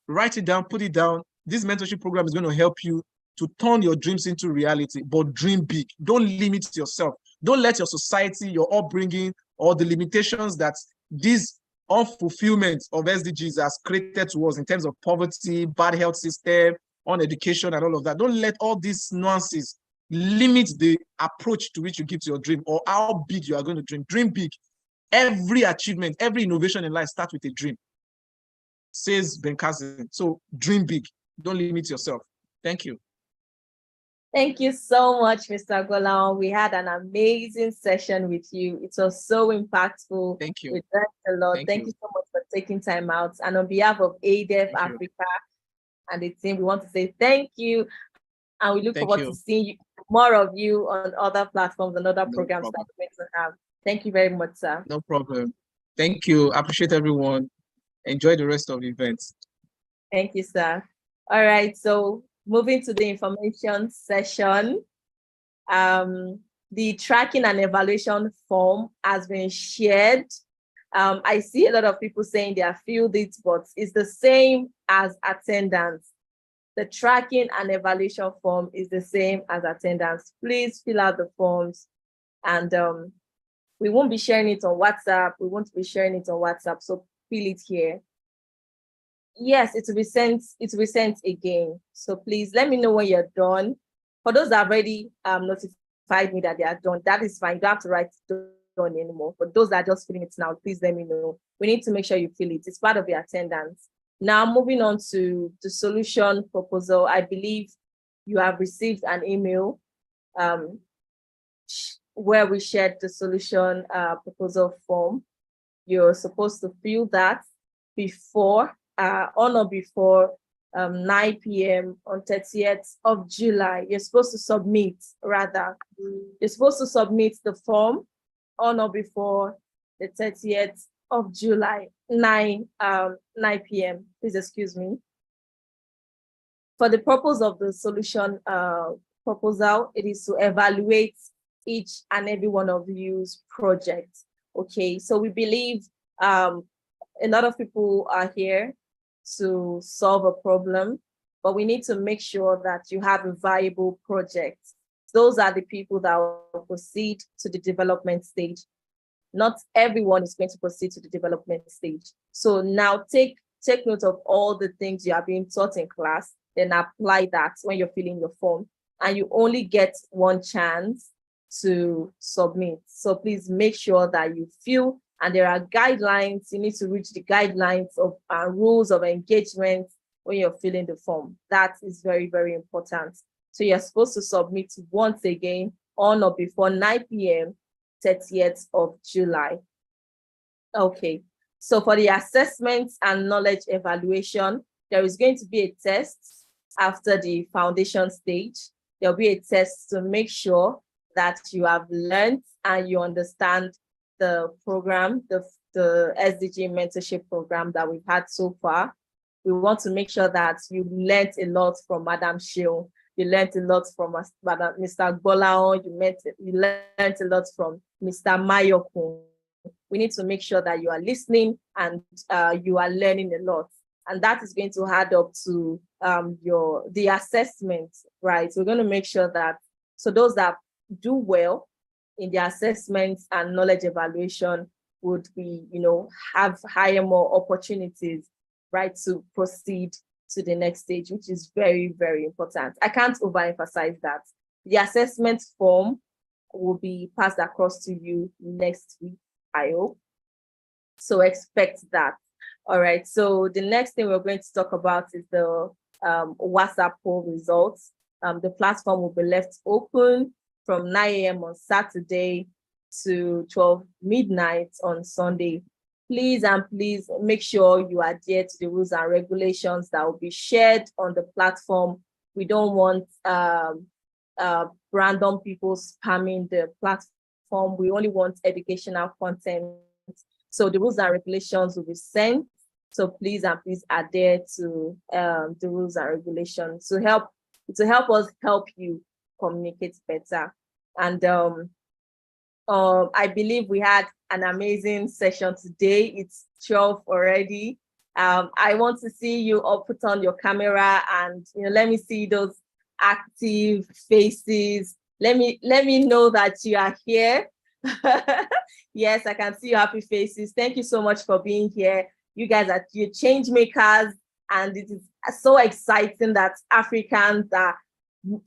write it down, put it down. This mentorship program is going to help you to turn your dreams into reality, but dream big. Don't limit yourself. Don't let your society, your upbringing, or the limitations that these unfulfillment of SDGs has created to us in terms of poverty, bad health system, on education, and all of that. Don't let all these nuances limit the approach to which you give to your dream or how big you are going to dream. Dream big. Every achievement, every innovation in life starts with a dream, says Ben Carson. So dream big. Don't limit yourself. Thank you.
Thank you so much, Mr. Golan. We had an amazing session with you. It was so impactful.
Thank you.
We learned a lot. Thank you so much for taking time out. And on behalf of AIIDEV Africa and the team, we want to say thank you. And we look forward to seeing more of you on other platforms and other programs that we're going to have. Thank you very much, sir.
No problem. Thank you. I appreciate everyone. Enjoy the rest of the event.
Thank you, sir. All right. So moving to the information session, the tracking and evaluation form has been shared. I see a lot of people saying they have filled it, but it's the same as attendance. The tracking and evaluation form is the same as attendance. Please fill out the forms, and we won't be sharing it on WhatsApp. We won't be sharing it on WhatsApp, so fill it here. Yes, it will be sent. It will be sent again. So please let me know when you're done. For those that have already notified me that they are done, that is fine. You don't have to write done anymore. For those that are just filling it now, please let me know. We need to make sure you fill it. It's part of your attendance. Now, moving on to the solution proposal, I believe you have received an email where we shared the solution proposal form. You're supposed to fill that before on or before 9 p.m. on 30th of July. You're supposed to submit, you're supposed to submit the form on or before the 30th of July, 9 p.m. Please excuse me. For the purpose of the solution proposal, it is to evaluate each and every one of you's projects. Okay, so we believe a lot of people are here to solve a problem, but we need to make sure that you have a viable project. those are the people that will proceed to the development stage. Not everyone is going to proceed to the development stage. So now take note of all the things you are being taught in class, then apply that when you're filling your form. And you only get one chance to submit. So please make sure that you fill, and there are guidelines. You need to reach the guidelines of rules of engagement when you're filling the form. That is very, very important. So you're supposed to submit once again on or before 9 p.m. 30th of July. Okay, so for the assessments and knowledge evaluation, there is going to be a test after the foundation stage. There'll be a test to make sure that you have learned and you understand the program, the SDG Mentorship Program that we've had so far. We want to make sure that you learned a lot from Madam Shil. You learned a lot from Mr. Gbolaon. You learned a lot from Mr. Mayokun. We need to make sure that you are listening and you are learning a lot. And that is going to add up to the assessment, right? We're going to make sure that, so those that do well in the assessments and knowledge evaluation would be, have more opportunities, right, to proceed to the next stage, which is very, very important. I can't overemphasize that. The assessment form will be passed across to you next week, I hope. So expect that. All right, so the next thing we're going to talk about is the WhatsApp poll results. The platform will be left open from 9 a.m. on Saturday to 12 midnight on Sunday. Please make sure you adhere to the rules and regulations that will be shared on the platform. We don't want random people spamming the platform. We only want educational content. So the rules and regulations will be sent. So please adhere to the rules and regulations to help us help you communicate better. And I believe we had an amazing session today. It's 12 already. I want to see you all put on your camera and let me see those active faces. Let me know that you are here. Yes, I can see your happy faces. Thank you so much for being here. You guys are change makers, and it is so exciting that Africans are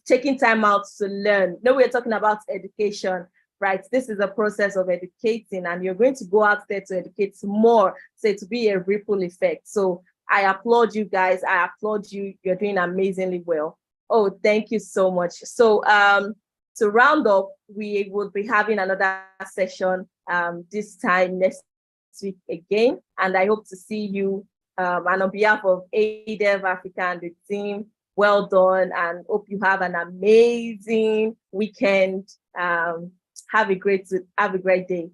taking time out to learn. No, we're talking about education, right? This is a process of educating, and you're going to go out there to educate more, so to be a ripple effect. So I applaud you guys. I applaud you. You're doing amazingly well. Oh, thank you so much. So to round up, we will be having another session this time next week again, and I hope to see you. And on behalf of AIIDEV Africa and the team, well done, and hope you have an amazing weekend. Have a great day.